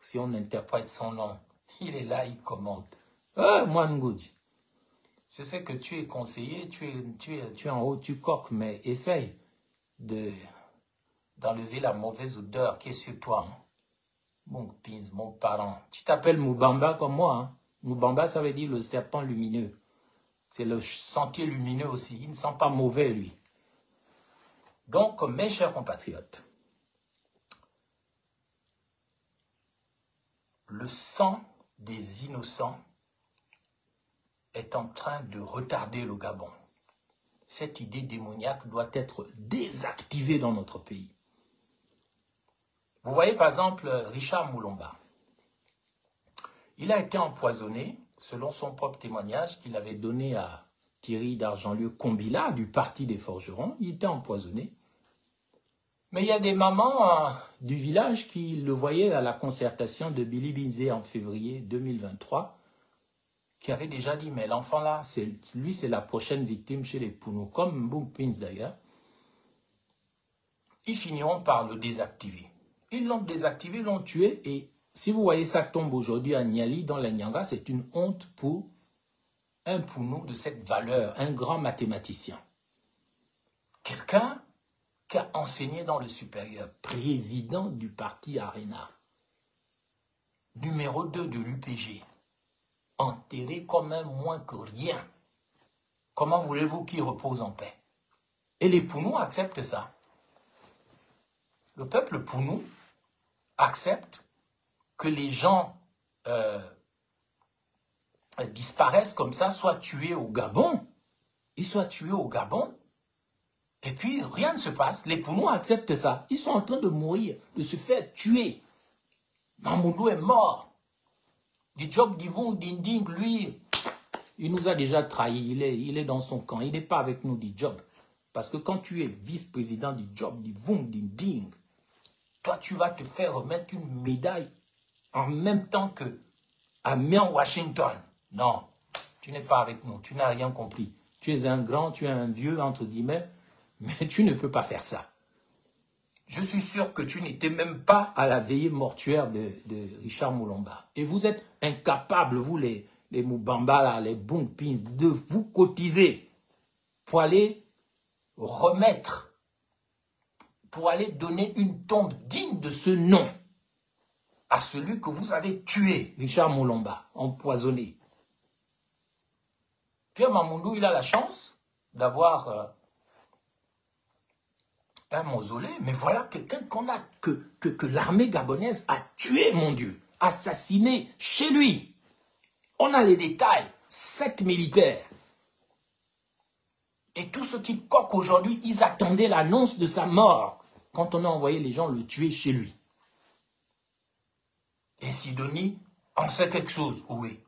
si on interprète son nom. Il est là, il commente. Mwangoudj, je sais que tu es conseiller, tu es en haut, tu coques, mais essaye d'enlever la mauvaise odeur qui est sur toi. Hein. Mbung Pins, mon parent. Tu t'appelles Moubamba comme moi, hein. Moubamba, ça veut dire le serpent lumineux. C'est le sentier lumineux aussi. Il ne sent pas mauvais, lui. Donc, mes chers compatriotes, le sang des innocents est en train de retarder le Gabon. Cette idée démoniaque doit être désactivée dans notre pays. Vous voyez par exemple Richard Moulomba. Il a été empoisonné, selon son propre témoignage qu'il avait donné à Thierry d'Argentlieu Combila, du Parti des Forgerons. Il était empoisonné. Mais il y a des mamans du village qui le voyaient à la concertation de Billy Binzé en février 2023, qui avaient déjà dit, mais l'enfant là, lui c'est la prochaine victime chez les Pounou, comme Mbung Pins d'ailleurs. Ils finiront par le désactiver. Ils l'ont désactivé, ils l'ont tué, et si vous voyez ça tombe aujourd'hui à Niali, dans la Nyanga, c'est une honte pour un Pounou de cette valeur, un grand mathématicien. Quelqu'un qui a enseigné dans le supérieur, président du parti Arena, numéro 2 de l'UPG, enterré comme un moins que rien. Comment voulez-vous qu'il repose en paix? Et les Pounous acceptent ça. Le peuple Pounou accepte que les gens disparaissent comme ça, soient tués au Gabon. Ils soient tués au Gabon. Et puis, rien ne se passe. Les Pounous acceptent ça. Ils sont en train de mourir, de se faire tuer. Mamoudou est mort. Diop Divou Dinding, lui, il nous a déjà trahis. Il est dans son camp. Il n'est pas avec nous, Diop. Parce que quand tu es vice-président Diop Divou Dinding, toi, tu vas te faire remettre une médaille en même temps que à Mian Washington. Non, tu n'es pas avec nous. Tu n'as rien compris. Tu es un grand, tu es un vieux, entre guillemets, mais tu ne peux pas faire ça. Je suis sûr que tu n'étais même pas à la veillée mortuaire de Richard Moulomba. Et vous êtes incapables, vous les Moubamba, là, les Mbung Pins, de vous cotiser pour aller remettre, pour aller donner une tombe digne de ce nom à celui que vous avez tué, Richard Moulomba, empoisonné. Pierre Mamoudou, il a la chance d'avoir un mausolée, mais voilà quelqu'un que l'armée gabonaise a tué, mon Dieu, assassiné chez lui. On a les détails, 7 militaires. Et tous ceux qui coquent aujourd'hui, ils attendaient l'annonce de sa mort quand on a envoyé les gens le tuer chez lui. Et Mais Sidonie en sait quelque chose, oui.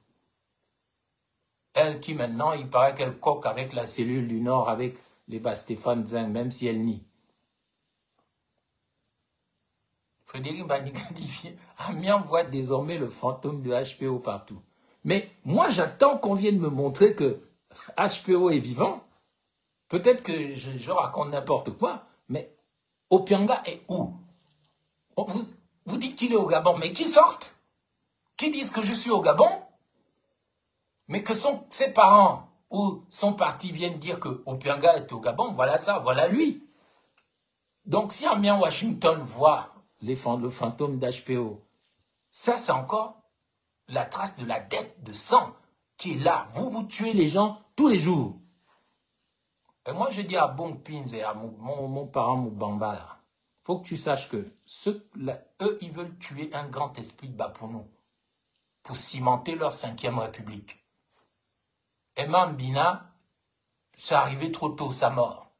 Elle qui maintenant, il paraît qu'elle coque avec la cellule du Nord, avec les Stéphane Zeng, même si elle nie. Frédéric Banigadifié, Amiens voit désormais le fantôme de HPO partout. Mais moi, j'attends qu'on vienne me montrer que HPO est vivant. Peut-être que je raconte n'importe quoi, mais Opianga est où? Vous dites qu'il est au Gabon, mais qui sortent? Qui disent que je suis au Gabon? Mais que ses parents ou son parti viennent dire que Opianga est au Gabon, voilà ça, voilà lui. Donc si Amiens Washington voit le fantôme d'HPO, ça c'est encore la trace de la dette de sang qui est là. Vous tuez les gens tous les jours. Et moi je dis à Bong Pins et à mon parent Moubamba, il faut que tu saches que eux ils veulent tuer un grand esprit de Bapounou pour cimenter leur 5e République. Emma Mbina, c'est arrivé trop tôt, sa mort.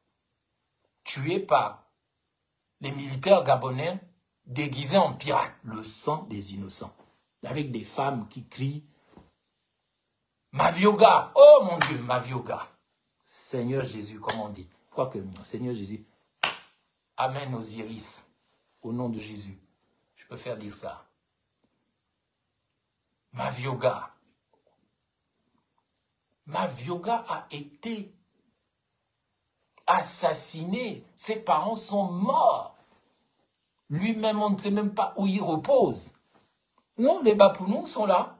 Tué par les militaires gabonais déguisés en pirates. Le sang des innocents. Avec des femmes qui crient « Mavioga ! Oh mon Dieu, Mavioga !» Seigneur Jésus, comme on dit. Je crois que Seigneur Jésus, Amen Osiris, au nom de Jésus. Je peux faire dire ça. Mavioga. Mavioga a été assassiné. Ses parents sont morts. Lui-même, on ne sait même pas où il repose. Non, les Bapounous sont là.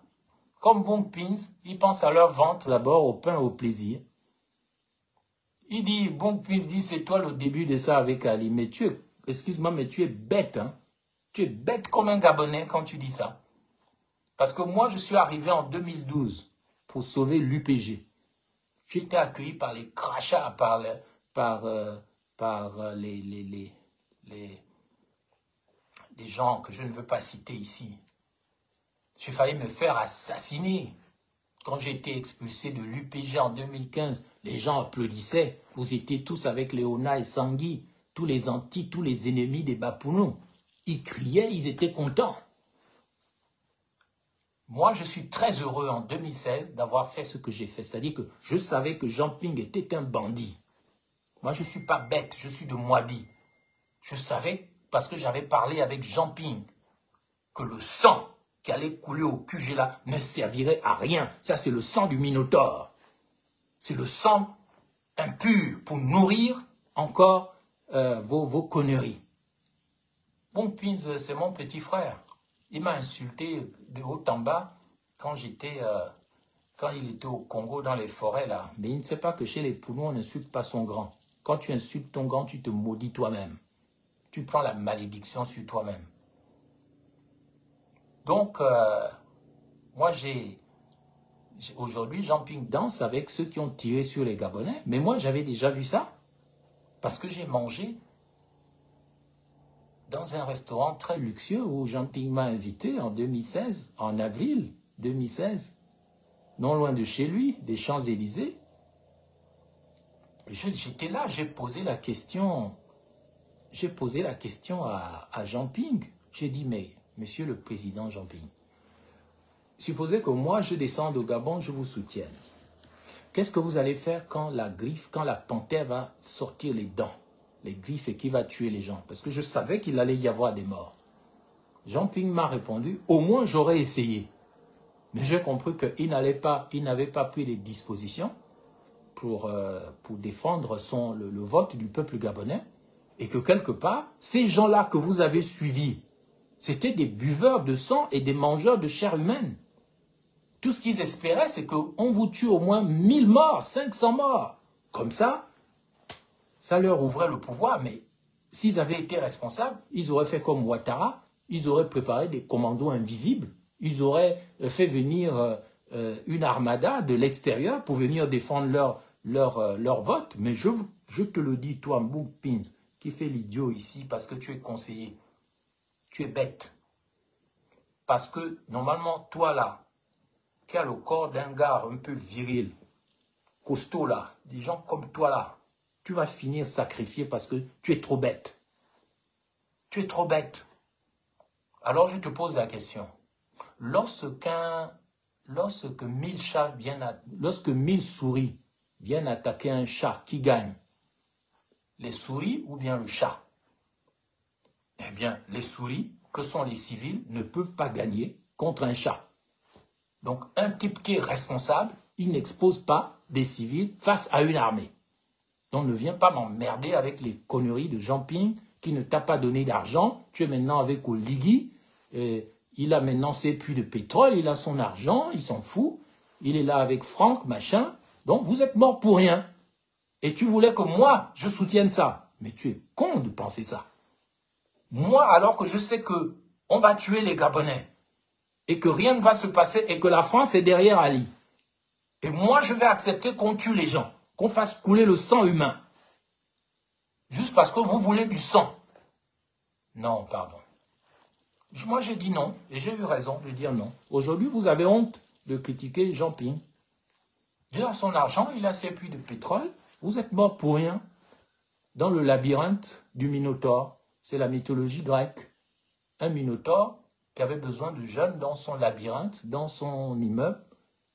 Comme Bong Pins, ils pensent à leur ventre d'abord, au pain, au plaisir. Il dit, Bong Pins dit, c'est toi le début de ça avec Ali. Mais tu es, excuse-moi, mais tu es bête, hein. Tu es bête comme un Gabonais quand tu dis ça. Parce que moi, je suis arrivé en 2012 pour sauver l'UPG. J'ai été accueilli par les crachats, par les gens que je ne veux pas citer ici. J'ai failli me faire assassiner. Quand j'ai été expulsé de l'UPG en 2015, les gens applaudissaient. Vous étiez tous avec Léona et Sangui, tous les antis, tous les ennemis des Bapounous. Ils criaient, ils étaient contents. Moi, je suis très heureux en 2016 d'avoir fait ce que j'ai fait. C'est-à-dire que je savais que Jean Ping était un bandit. Moi, je ne suis pas bête, je suis de Moabi. Je savais, parce que j'avais parlé avec Jean Ping, que le sang qui allait couler au QG là ne servirait à rien. Ça, c'est le sang du Minotaure. C'est le sang impur pour nourrir encore vos conneries. Bon, Pins, c'est mon petit frère. Il m'a insulté de haut en bas quand il était au Congo dans les forêts là. Mais il ne sait pas que chez les Pounous, on n'insulte pas son grand. Quand tu insultes ton grand, tu te maudis toi-même. Tu prends la malédiction sur toi-même. Donc, moi aujourd'hui, Jean Ping danse avec ceux qui ont tiré sur les Gabonais. Mais moi, j'avais déjà vu ça. Parce que j'ai mangé dans un restaurant très luxueux où Jean Ping m'a invité en 2016, en avril 2016, non loin de chez lui, des Champs-Élysées. J'étais là, j'ai posé la question à Jean Ping. J'ai dit, mais monsieur le président Jean Ping, supposez que moi je descende au Gabon, je vous soutienne. Qu'est-ce que vous allez faire quand la panthère va sortir les dents, les griffes et qui va tuer les gens? Parce que je savais qu'il allait y avoir des morts. Jean Ping m'a répondu, au moins j'aurais essayé. Mais j'ai compris qu'il n'avait pas pris les dispositions pour défendre le vote du peuple gabonais et que quelque part, ces gens-là que vous avez suivis, c'était des buveurs de sang et des mangeurs de chair humaine. Tout ce qu'ils espéraient, c'est qu'on vous tue au moins 1000 morts, 500 morts. Comme ça leur ouvrait le pouvoir. Mais s'ils avaient été responsables, ils auraient fait comme Ouattara, ils auraient préparé des commandos invisibles, ils auraient fait venir une armada de l'extérieur pour venir défendre leur vote. Mais je te le dis, toi, Bong Pins, qui fait l'idiot ici parce que tu es conseiller, tu es bête. Parce que, normalement, toi là, qui a le corps d'un gars un peu viril, costaud là, des gens comme toi là, tu vas finir sacrifié parce que tu es trop bête. Tu es trop bête. Alors je te pose la question. lorsque 1000 souris viennent attaquer un chat, qui gagne? Les souris ou bien le chat? Eh bien, les souris, que sont les civils, ne peuvent pas gagner contre un chat. Donc, un type qui est responsable, il n'expose pas des civils face à une armée. Donc, ne viens pas m'emmerder avec les conneries de Jean Ping qui ne t'a pas donné d'argent. Tu es maintenant avec Oligui. Il a maintenant ses puits de pétrole, il a son argent, il s'en fout. Il est là avec Franck, machin. Donc, vous êtes mort pour rien. Et tu voulais que moi, je soutienne ça. Mais tu es con de penser ça. Moi, alors que je sais que on va tuer les Gabonais et que rien ne va se passer et que la France est derrière Ali. Et moi, je vais accepter qu'on tue les gens, qu'on fasse couler le sang humain. Juste parce que vous voulez du sang. Non, pardon. Moi, j'ai dit non et j'ai eu raison de dire non. Aujourd'hui, vous avez honte de critiquer Jean Ping. Il a son argent, il a ses puits de pétrole. Vous êtes mort pour rien dans le labyrinthe du Minotaure. C'est la mythologie grecque. Un Minotaure qui avait besoin de jeunes dans son labyrinthe, dans son immeuble.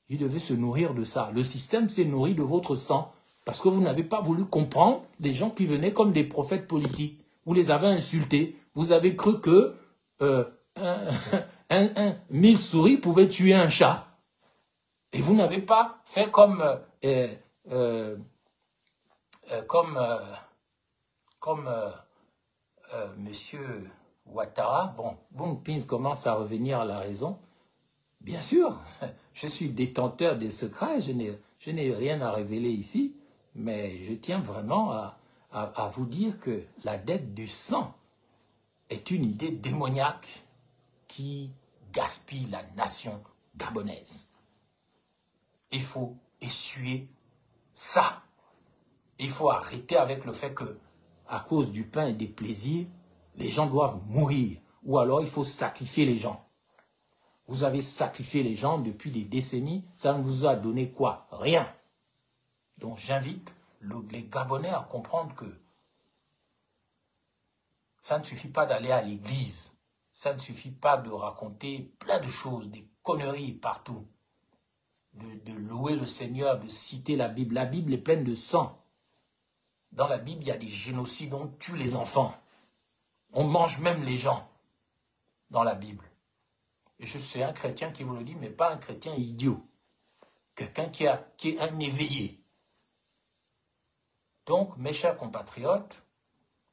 Il devait se nourrir de ça. Le système s'est nourri de votre sang. Parce que vous n'avez pas voulu comprendre les gens qui venaient comme des prophètes politiques. Vous les avez insultés. Vous avez cru que 1000 souris pouvaient tuer un chat. Et vous n'avez pas fait comme Monsieur Ouattara. Bon, Boung Pins commence à revenir à la raison. Bien sûr, je suis détenteur des secrets, je n'ai rien à révéler ici, mais je tiens vraiment à vous dire que la dette du sang est une idée démoniaque qui gaspille la nation gabonaise. Il faut essuyer ça. Il faut arrêter avec le fait que, à cause du pain et des plaisirs, les gens doivent mourir. Ou alors il faut sacrifier les gens. Vous avez sacrifié les gens depuis des décennies, ça ne vous a donné quoi? Rien. Donc j'invite les Gabonais à comprendre que ça ne suffit pas d'aller à l'église. Ça ne suffit pas de raconter plein de choses, des conneries partout. De louer le Seigneur, de citer la Bible. La Bible est pleine de sang. Dans la Bible, il y a des génocides, on tue les enfants. On mange même les gens dans la Bible. Et je suis un chrétien qui vous le dit, mais pas un chrétien idiot. Quelqu'un qui est un éveillé. Donc, mes chers compatriotes,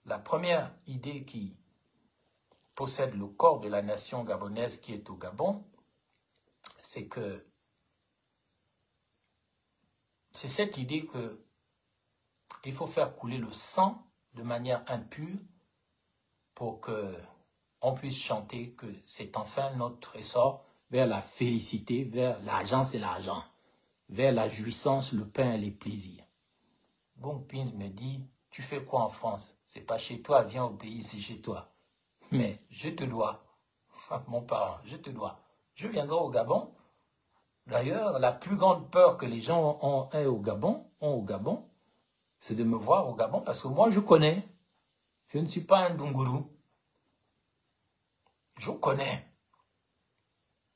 la première idée qui possède le corps de la nation gabonaise qui est au Gabon, c'est que c'est cette idée que il faut faire couler le sang de manière impure pour qu'on puisse chanter que c'est enfin notre essor vers la félicité, vers l'argent c'est l'argent, vers la jouissance, le pain et les plaisirs. Boung Pins me dit, tu fais quoi en France? C'est pas chez toi, viens au pays, c'est chez toi. Mais je te dois, mon parent, je te dois. Je viendrai au Gabon. D'ailleurs, la plus grande peur que les gens ont au Gabon, c'est de me voir au Gabon parce que moi je connais. Je ne suis pas un Dungourou. Je connais.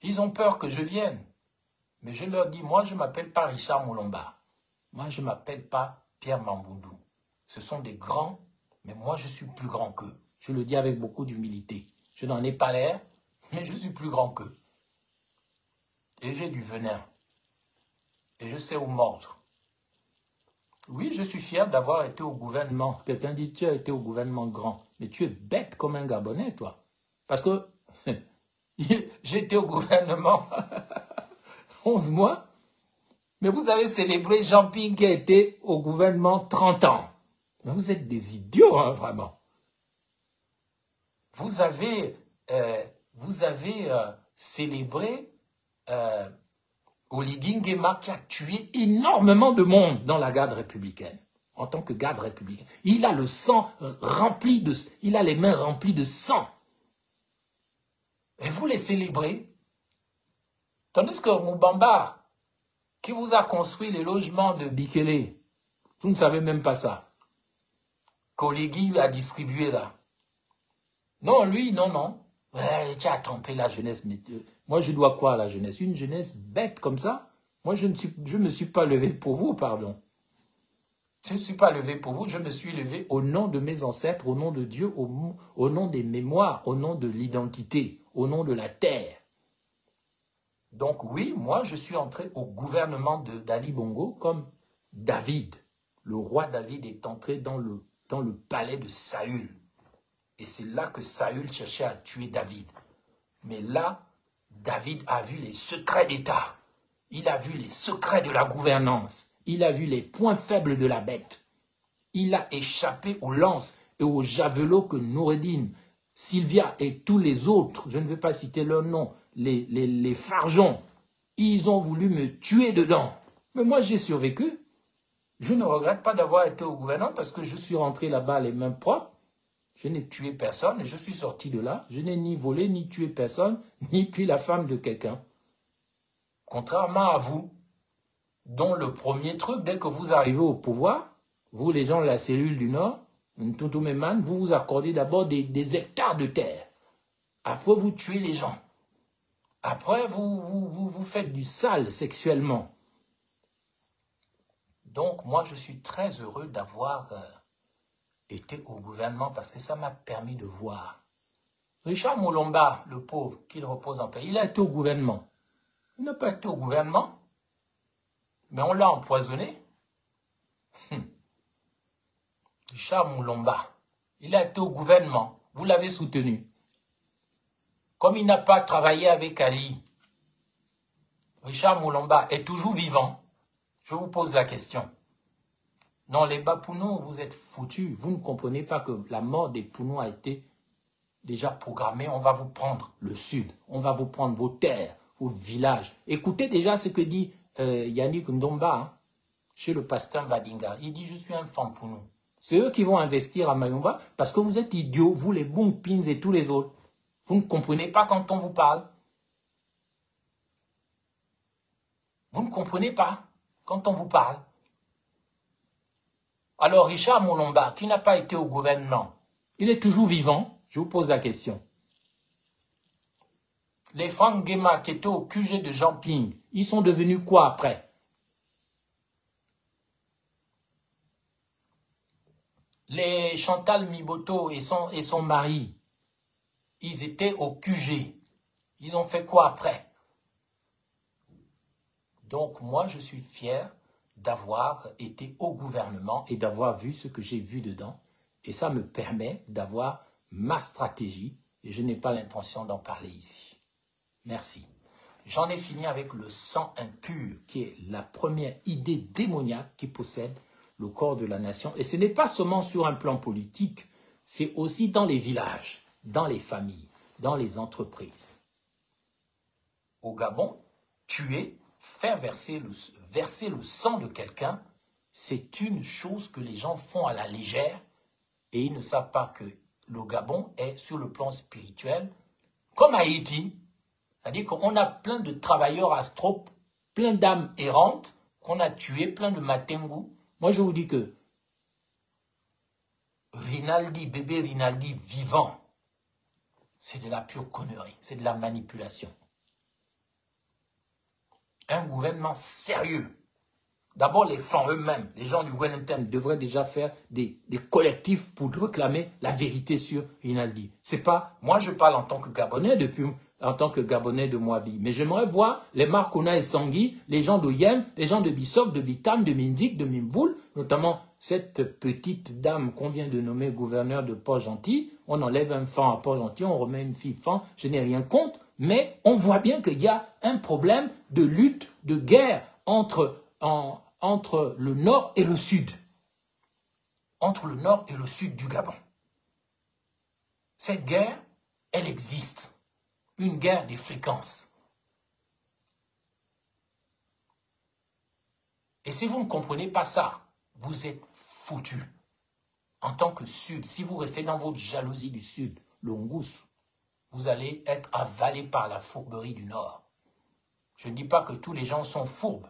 Ils ont peur que je vienne. Mais je leur dis, moi je ne m'appelle pas Richard Moulomba. Moi je ne m'appelle pas Pierre Mamboundou. Ce sont des grands, mais moi je suis plus grand qu'eux. Je le dis avec beaucoup d'humilité. Je n'en ai pas l'air, mais je suis plus grand qu'eux. Et j'ai du venin. Et je sais où mordre. Oui, je suis fier d'avoir été au gouvernement. Quelqu'un dit, tu as été au gouvernement grand. Mais tu es bête comme un Gabonais, toi. Parce que j'ai été au gouvernement 11 mois. Mais vous avez célébré Jean Ping qui a été au gouvernement 30 ans. Mais vous êtes des idiots, hein, vraiment. Vous avez célébré Oligui Nguema qui a tué énormément de monde dans la garde républicaine. En tant que garde républicain. Il a le sang rempli de... Il a les mains remplies de sang. Et vous les célébrez. Tandis que Moubamba, qui vous a construit les logements de Bikele, vous ne savez même pas ça. Qu'Oligui a distribué là. Non, lui, non. Ouais, tu as trompé la jeunesse, Moi, je dois quoi à la jeunesse? Une jeunesse bête comme ça? Moi, je ne me suis pas levé pour vous, pardon. Je ne suis pas levé pour vous, je me suis levé au nom de mes ancêtres, au nom de Dieu, au nom des mémoires, au nom de l'identité, au nom de la terre. Donc oui, moi, je suis entré au gouvernement d'Ali Bongo comme David. Le roi David est entré dans le palais de Saül. Et c'est là que Saül cherchait à tuer David. Mais là, David a vu les secrets d'État. Il a vu les secrets de la gouvernance. Il a vu les points faibles de la bête. Il a échappé aux lances et aux javelots que Noureddin, Sylvia et tous les autres, je ne vais pas citer leur nom, les fargeons, ils ont voulu me tuer dedans. Mais moi, j'ai survécu. Je ne regrette pas d'avoir été au gouvernement parce que je suis rentré là-bas les mains propres. Je n'ai tué personne et je suis sorti de là. Je n'ai ni volé, ni tué personne, ni pris la femme de quelqu'un. Contrairement à vous, dont le premier truc, dès que vous arrivez au pouvoir, vous les gens de la cellule du Nord, vous vous accordez d'abord des hectares de terre. Après, vous tuez les gens. Après, vous faites du sale sexuellement. Donc, moi, je suis très heureux d'avoir été au gouvernement parce que ça m'a permis de voir. Richard Moulomba, le pauvre, qu'il repose en paix, il a été au gouvernement. Il n'a pas été au gouvernement, mais on l'a empoisonné. Richard Moulomba, il a été au gouvernement. Vous l'avez soutenu. Comme il n'a pas travaillé avec Ali, Richard Moulomba est toujours vivant. Je vous pose la question. Non, les Bapounou, vous êtes foutus. Vous ne comprenez pas que la mort des Pounou a été déjà programmée. On va vous prendre le sud. On va vous prendre vos terres, vos villages. Écoutez déjà ce que dit Yannick Ndomba, hein, chez le pasteur Badinga. Il dit, je suis un fan Pounou. C'est eux qui vont investir à Mayomba parce que vous êtes idiots, vous les Boungpins et tous les autres. Vous ne comprenez pas quand on vous parle. Vous ne comprenez pas quand on vous parle. Alors Richard Moulomba, qui n'a pas été au gouvernement, il est toujours vivant. Je vous pose la question. Les Franck Guéma qui étaient au QG de Jean Ping, ils sont devenus quoi après? Les Chantal Miboto et son mari, ils étaient au QG. Ils ont fait quoi après? Donc moi, je suis fier d'avoir été au gouvernement et d'avoir vu ce que j'ai vu dedans. Et ça me permet d'avoir ma stratégie. Et je n'ai pas l'intention d'en parler ici. Merci. J'en ai fini avec le sang impur, qui est la première idée démoniaque qui possède le corps de la nation. Et ce n'est pas seulement sur un plan politique, c'est aussi dans les villages, dans les familles, dans les entreprises. Au Gabon, tuer, faire verser le sang de quelqu'un, c'est une chose que les gens font à la légère et ils ne savent pas que le Gabon est sur le plan spirituel, comme Haïti. C'est-à-dire qu'on a plein de travailleurs astraux, plein d'âmes errantes qu'on a tuées, plein de Matengu. Moi, je vous dis que Rinaldi, bébé Rinaldi vivant, c'est de la pure connerie, c'est de la manipulation. Un gouvernement sérieux. D'abord, les francs eux-mêmes, les gens du Wellington devraient déjà faire des collectifs pour réclamer la vérité sur Rinaldi. C'est pas, moi je parle en tant que Gabonais en tant que Gabonais de Moabi. Mais j'aimerais voir les Marcona et Sangui, les gens de Yem, les gens de Bissok, de Bitam, de Minzik, de Mimvoul, notamment cette petite dame qu'on vient de nommer gouverneur de Port-Gentil. On enlève un fan à Port-Gentil, on remet une fille fan, je n'ai rien contre, mais on voit bien qu'il y a un problème de lutte, de guerre entre le nord et le sud. Entre le nord et le sud du Gabon. Cette guerre, elle existe. Une guerre des fréquences. Et si vous ne comprenez pas ça, vous êtes foutus. En tant que Sud, si vous restez dans votre jalousie du Sud, le Ngous, vous allez être avalé par la fourberie du Nord. Je ne dis pas que tous les gens sont fourbes,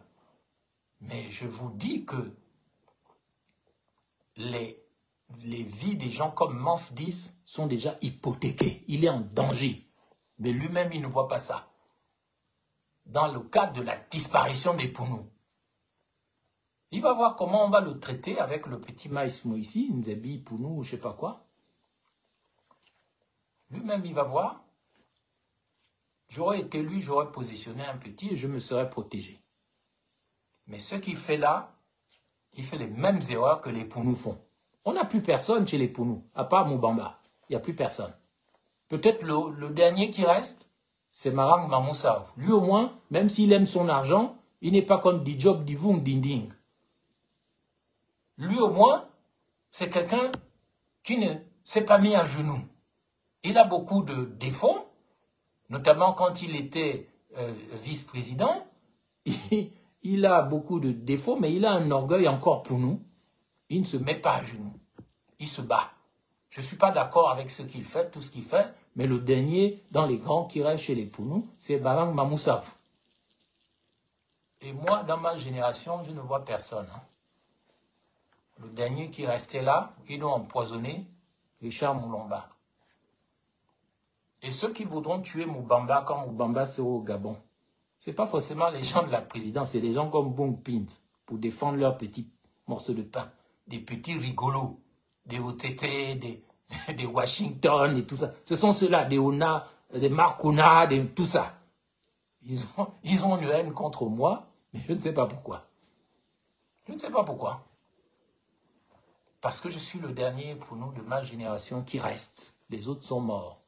mais je vous dis que les vies des gens comme Manf 10 sont déjà hypothéquées. Il est en danger. Mais lui-même, il ne voit pas ça. dans le cadre de la disparition des Pounous. Il va voir comment on va le traiter avec le petit Maïs ici, Nzebi, Pounou, je ne sais pas quoi. Lui-même, il va voir. J'aurais été lui, j'aurais positionné un petit et je me serais protégé. Mais ce qu'il fait là, il fait les mêmes erreurs que les Pounous font. On n'a plus personne chez les Pounous, à part Moubamba. Il n'y a plus personne. Peut-être le dernier qui reste, c'est Marang Mamoussave. Lui au moins, même s'il aime son argent, il n'est pas comme Dijob Divung Dinding. Lui au moins, c'est quelqu'un qui ne s'est pas mis à genoux. Il a beaucoup de défauts, notamment quand il était vice-président. Il a beaucoup de défauts, mais il a un orgueil encore pour nous. Il ne se met pas à genoux. Il se bat. Je ne suis pas d'accord avec ce qu'il fait, tout ce qu'il fait, mais le dernier dans les grands qui reste chez les Pounous, c'est Barang Mamoussave. Et moi, dans ma génération, je ne vois personne. Hein. Le dernier qui restait là, ils l'ont empoisonné, Richard Moulomba. Et ceux qui voudront tuer Moubamba quand Moubamba sera au Gabon, ce n'est pas forcément les gens de la présidence, c'est des gens comme Bong Pint pour défendre leurs petits morceaux de pain. Des petits rigolos, des OTT, des Washington et tout ça. Ce sont ceux-là, des Ona, des Marcona, tout ça. Ils ont une haine contre moi, mais je ne sais pas pourquoi. Je ne sais pas pourquoi. Parce que je suis le dernier Pounou de ma génération qui reste. Les autres sont morts.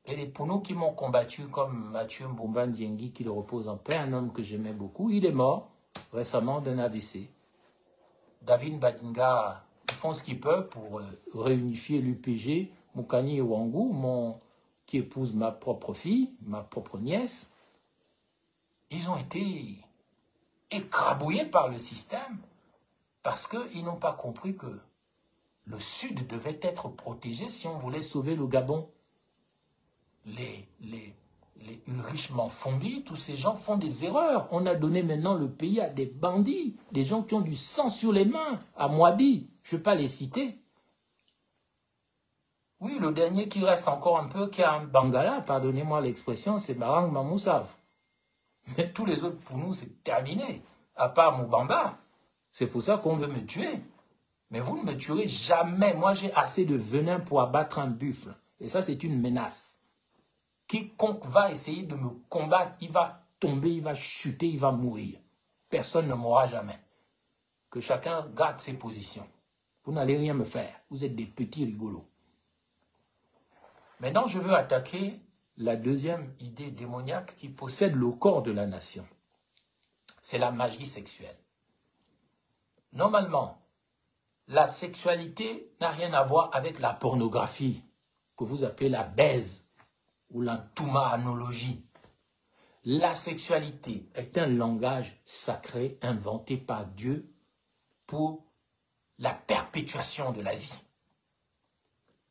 Et les Pounous qui m'ont combattu, comme Mathieu Mbomba Ndiengi, qui le repose en paix, un homme que j'aimais beaucoup, il est mort récemment d'un AVC. David Badinga, ils font ce qu'ils peuvent pour réunifier l'UPG, Moukani et Wangou, qui épouse ma propre fille, ma propre nièce. Ils ont été écrabouillés par le système parce qu'ils n'ont pas compris que le Sud devait être protégé si on voulait sauver le Gabon. Les richement fondés, tous ces gens font des erreurs. On a donné maintenant le pays à des bandits, des gens qui ont du sang sur les mains, à Moabi, je ne vais pas les citer. Oui, le dernier qui reste encore un peu, qui a un Bangala, pardonnez-moi l'expression, c'est Marang Mamoussave. Mais tous les autres, pour nous, c'est terminé, à part Moubamba. C'est pour ça qu'on veut me tuer. Mais vous ne me tuerez jamais. Moi, j'ai assez de venin pour abattre un buffle. Et ça, c'est une menace. Quiconque va essayer de me combattre, il va tomber, il va chuter, il va mourir. Personne ne mourra jamais. Que chacun garde ses positions. Vous n'allez rien me faire. Vous êtes des petits rigolos. Maintenant, je veux attaquer la deuxième idée démoniaque qui possède le corps de la nation. C'est la magie sexuelle. Normalement, la sexualité n'a rien à voir avec la pornographie, que vous appelez la baise ou la touma-anologie. La sexualité est un langage sacré inventé par Dieu pour la perpétuation de la vie.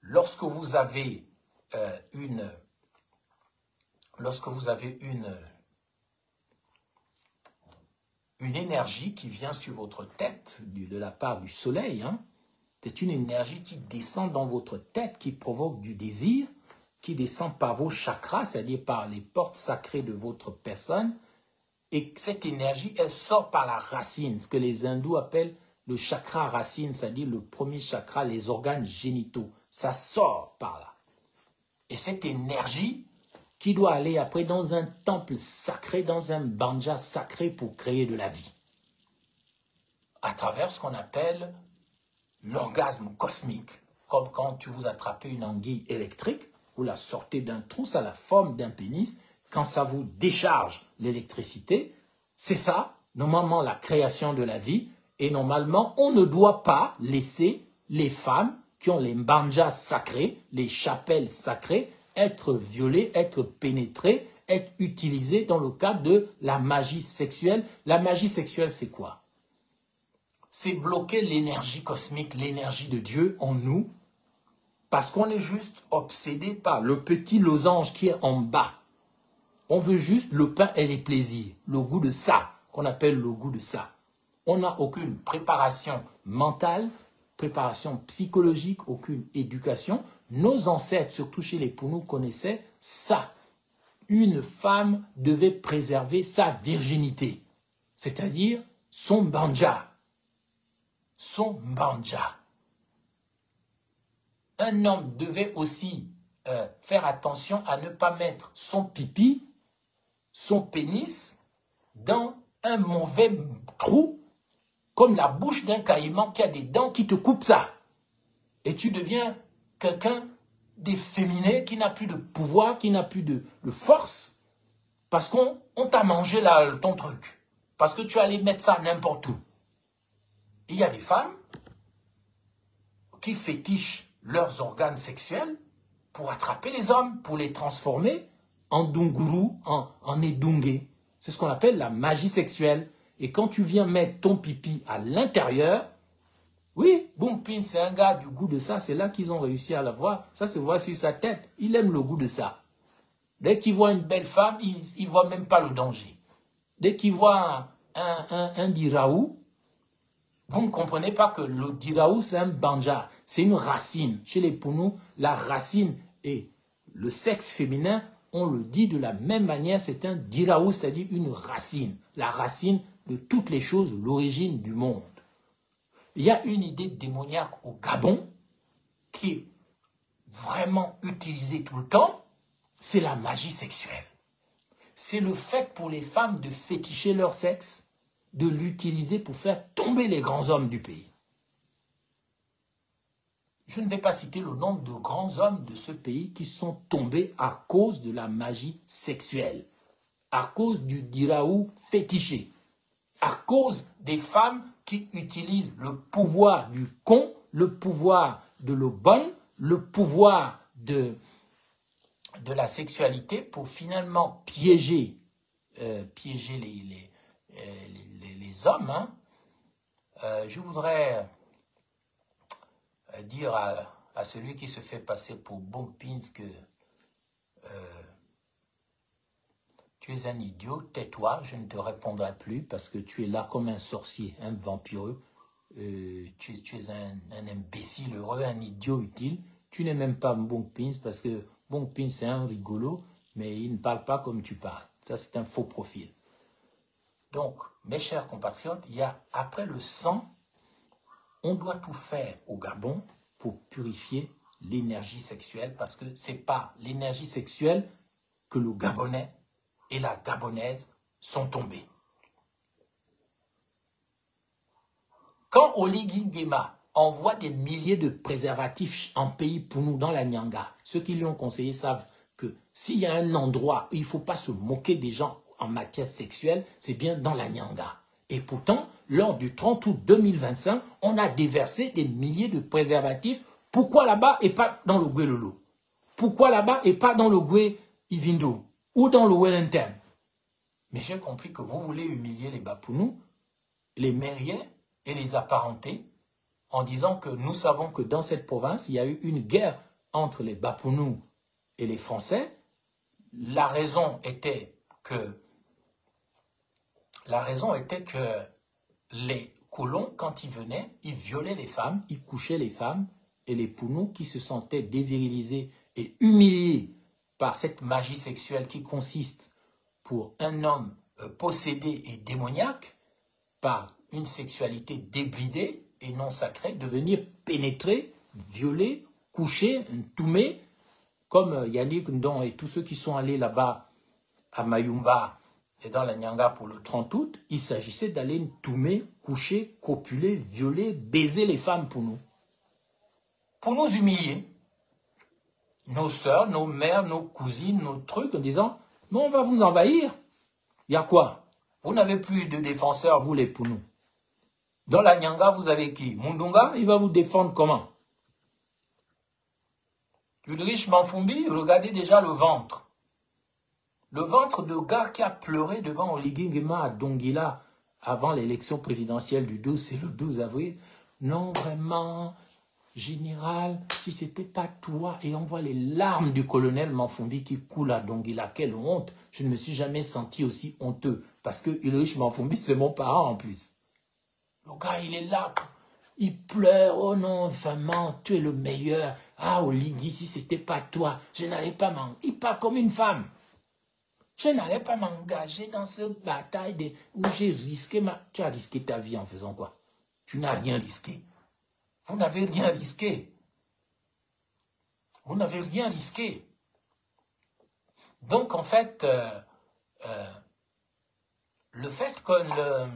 Lorsque vous avez une énergie qui vient sur votre tête de la part du soleil, hein, c'est une énergie qui descend dans votre tête, qui provoque du désir, qui descend par vos chakras, c'est-à-dire par les portes sacrées de votre personne, et cette énergie, elle sort par la racine, ce que les hindous appellent le chakra racine, c'est-à-dire le premier chakra, les organes génitaux. Ça sort par là. Et cette énergie qui doit aller après dans un temple sacré, dans un banja sacré pour créer de la vie. À travers ce qu'on appelle l'orgasme cosmique. Comme quand tu vous attrapez une anguille électrique, vous la sortez d'un trou, ça a la forme d'un pénis. Quand ça vous décharge l'électricité, c'est ça, normalement, la création de la vie. Et normalement, on ne doit pas laisser les femmes qui ont les banjas sacrés, les chapelles sacrées, être violées, être pénétrées, être utilisées dans le cadre de la magie sexuelle. La magie sexuelle, c'est quoi? C'est bloquer l'énergie cosmique, l'énergie de Dieu en nous, parce qu'on est juste obsédé par le petit losange qui est en bas. On veut juste le pain et les plaisirs, le goût de ça, qu'on appelle le goût de ça. On n'a aucune préparation mentale, préparation psychologique, aucune éducation. Nos ancêtres, surtout chez les Pounous, connaissaient ça. une femme devait préserver sa virginité, c'est-à-dire son banja. Son banja. Un homme devait aussi faire attention à ne pas mettre son pipi, son pénis, dans un mauvais trou, comme la bouche d'un caïman qui a des dents qui te coupent ça. Et tu deviens quelqu'un d'efféminé, qui n'a plus de pouvoir, qui n'a plus de force, parce qu'on t'a mangé là, ton truc. Parce que tu allais mettre ça n'importe où. Il y a des femmes qui fétichent leurs organes sexuels pour attraper les hommes, pour les transformer en dunguru, en edungé. C'est ce qu'on appelle la magie sexuelle. Et quand tu viens mettre ton pipi à l'intérieur, oui, Bumpin, c'est un gars du goût de ça. C'est là qu'ils ont réussi à l'avoir. Ça se voit sur sa tête. Il aime le goût de ça. Dès qu'il voit une belle femme, il ne voit même pas le danger. Dès qu'il voit un diraou, vous ne comprenez pas que le diraou, c'est un banja. C'est une racine. Chez les Pounous, la racine et le sexe féminin, on le dit de la même manière, c'est un diraou, c'est-à-dire une racine. La racine de toutes les choses, l'origine du monde. Il y a une idée démoniaque au Gabon qui est vraiment utilisée tout le temps, c'est la magie sexuelle. C'est le fait pour les femmes de féticher leur sexe, de l'utiliser pour faire tomber les grands hommes du pays. Je ne vais pas citer le nombre de grands hommes de ce pays qui sont tombés à cause de la magie sexuelle, à cause du diraou fétiché, à cause des femmes qui utilisent le pouvoir du con, le pouvoir de l'eau-bonne, le pouvoir de la sexualité pour finalement piéger les hommes. Hein. Je voudrais dire à celui qui se fait passer pour Bumpins que tu es un idiot, tais-toi, je ne te répondrai plus parce que tu es là comme un sorcier, un vampireux. Tu es un imbécile heureux, un idiot utile. Tu n'es même pas Bumpins parce que Bumpins c'est un rigolo, mais il ne parle pas comme tu parles. Ça c'est un faux profil. Donc, mes chers compatriotes, il y a après le sang, on doit tout faire au Gabon pour purifier l'énergie sexuelle parce que ce n'est pas l'énergie sexuelle que le Gabonais et la Gabonaise sont tombés. Quand Oligui Nguema envoie des milliers de préservatifs en pays pour nous dans la Nyanga, ceux qui lui ont conseillé savent que s'il y a un endroit où il ne faut pas se moquer des gens en matière sexuelle, c'est bien dans la Nyanga. Et pourtant, lors du 30 août 2025, on a déversé des milliers de préservatifs. Pourquoi là-bas et pas dans le Goué Lolo? Pourquoi là-bas et pas dans le Goué Ivindo ou dans le Wellington? Mais j'ai compris que vous voulez humilier les Bapounous, les Mériens et les apparentés en disant que nous savons que dans cette province, il y a eu une guerre entre les Bapounous et les Français. La raison était que les colons, quand ils venaient, ils violaient les femmes, ils couchaient les femmes, et les Pounous qui se sentaient dévirilisés et humiliés par cette magie sexuelle qui consiste pour un homme possédé et démoniaque par une sexualité débridée et non sacrée, de venir pénétrer, violer, coucher, toumer, comme Yannick Ndon et tous ceux qui sont allés là-bas à Mayumba et dans la Nyanga pour le 30 août, il s'agissait d'aller toumer, coucher, copuler, violer, baiser les femmes pour nous humilier. Nos sœurs, nos mères, nos cousines, nos trucs, en disant, non, on va vous envahir. Il y a quoi? Vous n'avez plus de défenseurs, vous les Pounous. Dans la Nyanga, vous avez qui? Mundunga, il va vous défendre comment? Ulrich Manfumbi, regardez déjà le ventre. Le ventre de gars qui a pleuré devant Oligui Nguema à Dongila avant l'élection présidentielle du 12, c'est le 12 avril. Non, vraiment, général, si c'était pas toi, et on voit les larmes du colonel Manfumbi qui coulent à Dongila. Quelle honte! Je ne me suis jamais senti aussi honteux. Parce que Ulrich Manfumbi, c'est mon parent en plus. Le gars, il est là, il pleure. Oh non, vraiment, tu es le meilleur. Ah, Oligui, si c'était pas toi, je n'allais pas m'en... Il parle comme une femme. Je n'allais pas m'engager dans cette bataille où j'ai risqué ma... Tu as risqué ta vie en faisant quoi? Tu n'as rien risqué. Vous n'avez rien risqué. Vous n'avez rien risqué. Donc, en fait, le fait que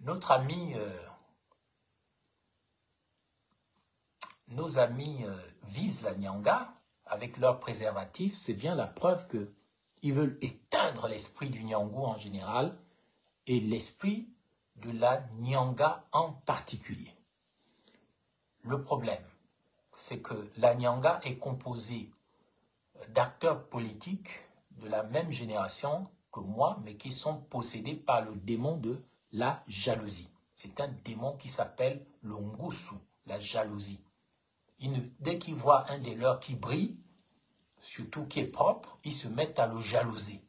notre ami, nos amis visent la Nyanga avec leurs préservatifs, c'est bien la preuve qu'ils veulent éteindre l'esprit du Nyangou en général et l'esprit de la Nyanga en particulier. Le problème, c'est que la Nyanga est composée d'acteurs politiques de la même génération que moi, mais qui sont possédés par le démon de la jalousie. C'est un démon qui s'appelle le Ngusu, la jalousie. Dès qu'ils voient un des leurs qui brille, surtout qui est propre, ils se mettent à le jalouser.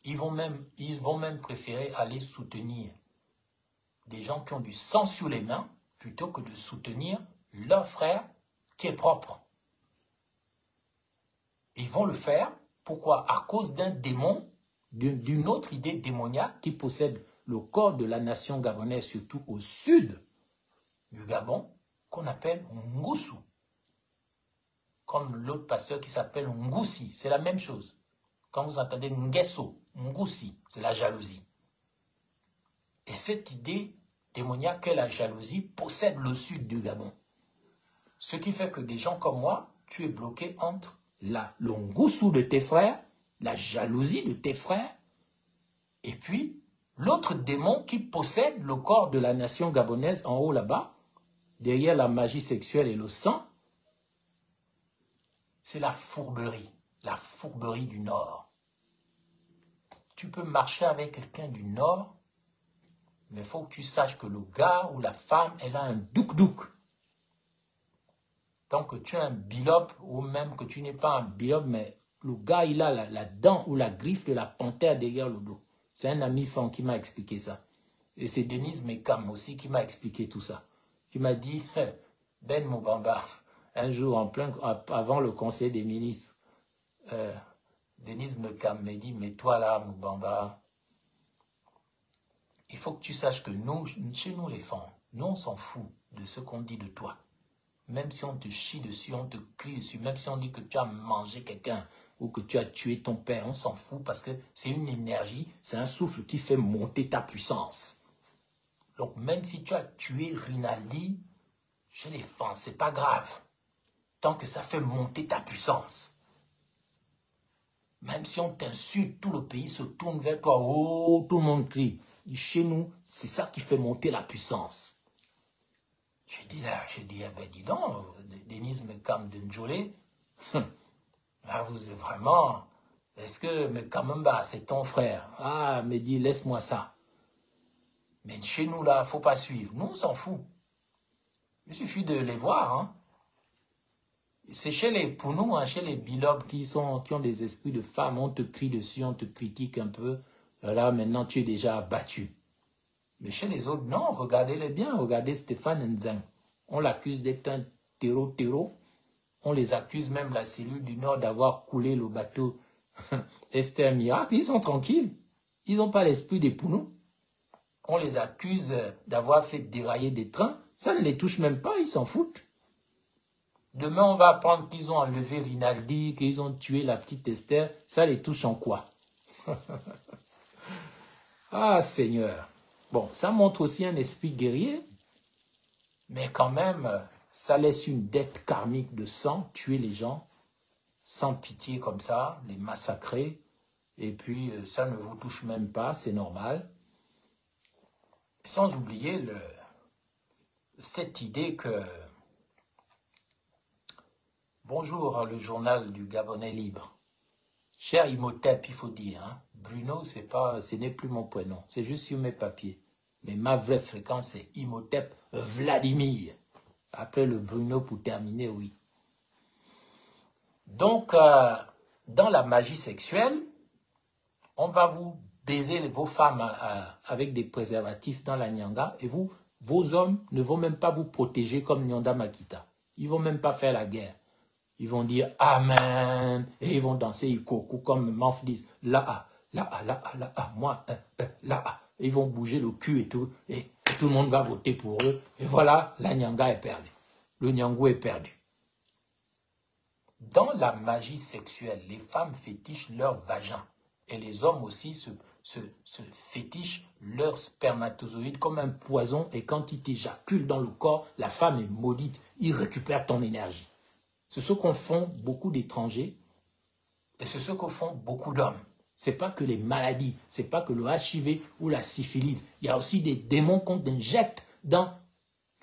Ils vont même préférer aller soutenir des gens qui ont du sang sur les mains plutôt que de soutenir leur frère qui est propre. Ils vont le faire, pourquoi? À cause d'un démon, d'une autre idée démoniaque qui possède le corps de la nation gabonaise, surtout au sud du Gabon, qu'on appelle Ngusu. Comme l'autre pasteur qui s'appelle Ngoussi, c'est la même chose. Quand vous entendez Nguesso, Ngoussi, c'est la jalousie. Et cette idée démoniaque qu'est la jalousie possède le sud du Gabon. Ce qui fait que des gens comme moi, tu es bloqué entre le Ngusu de tes frères, la jalousie de tes frères, et puis l'autre démon qui possède le corps de la nation gabonaise en haut là-bas, derrière la magie sexuelle et le sang, c'est la fourberie du Nord. Tu peux marcher avec quelqu'un du Nord, mais il faut que tu saches que le gars ou la femme, elle a un douk-douk. Tant que tu es un bilobe, ou même que tu n'es pas un bilobe, mais le gars, il a la dent ou la griffe de la panthère derrière le dos. C'est un ami fan qui m'a expliqué ça. Et c'est Denise Mekam aussi qui m'a expliqué tout ça. Qui m'a dit, Ben Moubamba, un jour avant le conseil des ministres, Denise Mekam m'a dit, mais toi là, Moubamba, il faut que tu saches que nous, chez nous les femmes, nous on s'en fout de ce qu'on dit de toi. Même si on te chie dessus, on te crie dessus, même si on dit que tu as mangé quelqu'un ou que tu as tué ton père, on s'en fout parce que c'est une énergie, c'est un souffle qui fait monter ta puissance. Donc même si tu as tué Rinaldi, chez les femmes, c'est pas grave. Tant que ça fait monter ta puissance. Même si on t'insulte, tout le pays se tourne vers toi, oh, tout le monde crie. Chez nous, c'est ça qui fait monter la puissance. J'ai dit, eh ben dis donc, Denise Mekam de Ndjolé, là vous êtes vraiment, est-ce que Mekamamba, c'est ton frère? Ah, me dit, laisse-moi ça. Mais chez nous, là, il ne faut pas suivre. Nous, on s'en fout. Il suffit de les voir. Hein. C'est pour nous, hein, chez les bilobes qui ont des esprits de femmes, on te crie dessus, on te critique un peu. Là, maintenant, tu es déjà abattu. Mais chez les autres, non, regardez-les bien. Regardez Stéphane Nzang. On l'accuse d'être un terreau. On les accuse même, la cellule du Nord, d'avoir coulé le bateau Esther Miracle. Ils sont tranquilles. Ils n'ont pas l'esprit des Pounou. On les accuse d'avoir fait dérailler des trains. Ça ne les touche même pas, ils s'en foutent. Demain, on va apprendre qu'ils ont enlevé Rinaldi, qu'ils ont tué la petite Esther. Ça les touche en quoi? Ah, Seigneur. Bon, ça montre aussi un esprit guerrier, mais quand même, ça laisse une dette karmique de sang, tuer les gens sans pitié comme ça, les massacrer, et puis ça ne vous touche même pas, c'est normal. Sans oublier cette idée que... Bonjour, le journal du Gabonais libre. Cher Imhotep, il faut dire, hein, Bruno, ce n'est plus mon prénom, c'est juste sur mes papiers. Mais ma vraie fréquence, c'est Imhotep Vladimir. Après le Bruno pour terminer, oui. Donc, dans la magie sexuelle, on va vous baiser vos femmes avec des préservatifs dans la Nyanga et vos hommes ne vont même pas vous protéger comme Nyanda Makita. Ils ne vont même pas faire la guerre. Ils vont dire Amen. Et ils vont danser Ikoku comme Manf disent là, moi, là. Ils vont bouger le cul et tout. Et tout le monde va voter pour eux. Et voilà, la Nyanga est perdue. Le Nyangou est perdu. Dans la magie sexuelle, les femmes fétichent leur vagin. Et les hommes aussi se fétichent leur spermatozoïde comme un poison. Et quand il t'éjacule dans le corps, la femme est maudite. Il récupère ton énergie. C'est ce qu'on font beaucoup d'étrangers. Et c'est ce que font beaucoup d'hommes. Ce n'est pas que les maladies, ce n'est pas que le HIV ou la syphilis. Il y a aussi des démons qu'on injecte dans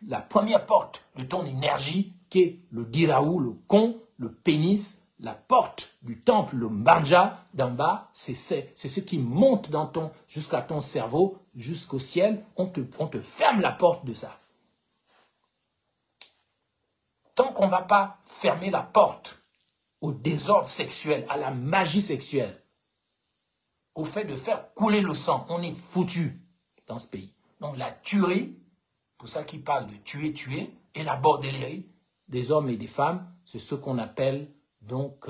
la première porte de ton énergie, qui est le diraou, le con, le pénis, la porte du temple, le manja d'en bas. C'est ce qui monte dans jusqu'à ton cerveau, jusqu'au ciel. On te ferme la porte de ça. Tant qu'on ne va pas fermer la porte au désordre sexuel, à la magie sexuelle, au fait de faire couler le sang, on est foutu dans ce pays. Donc la tuerie, pour ça qui parle de tuer, et la bordellerie des hommes et des femmes, c'est ce qu'on appelle donc,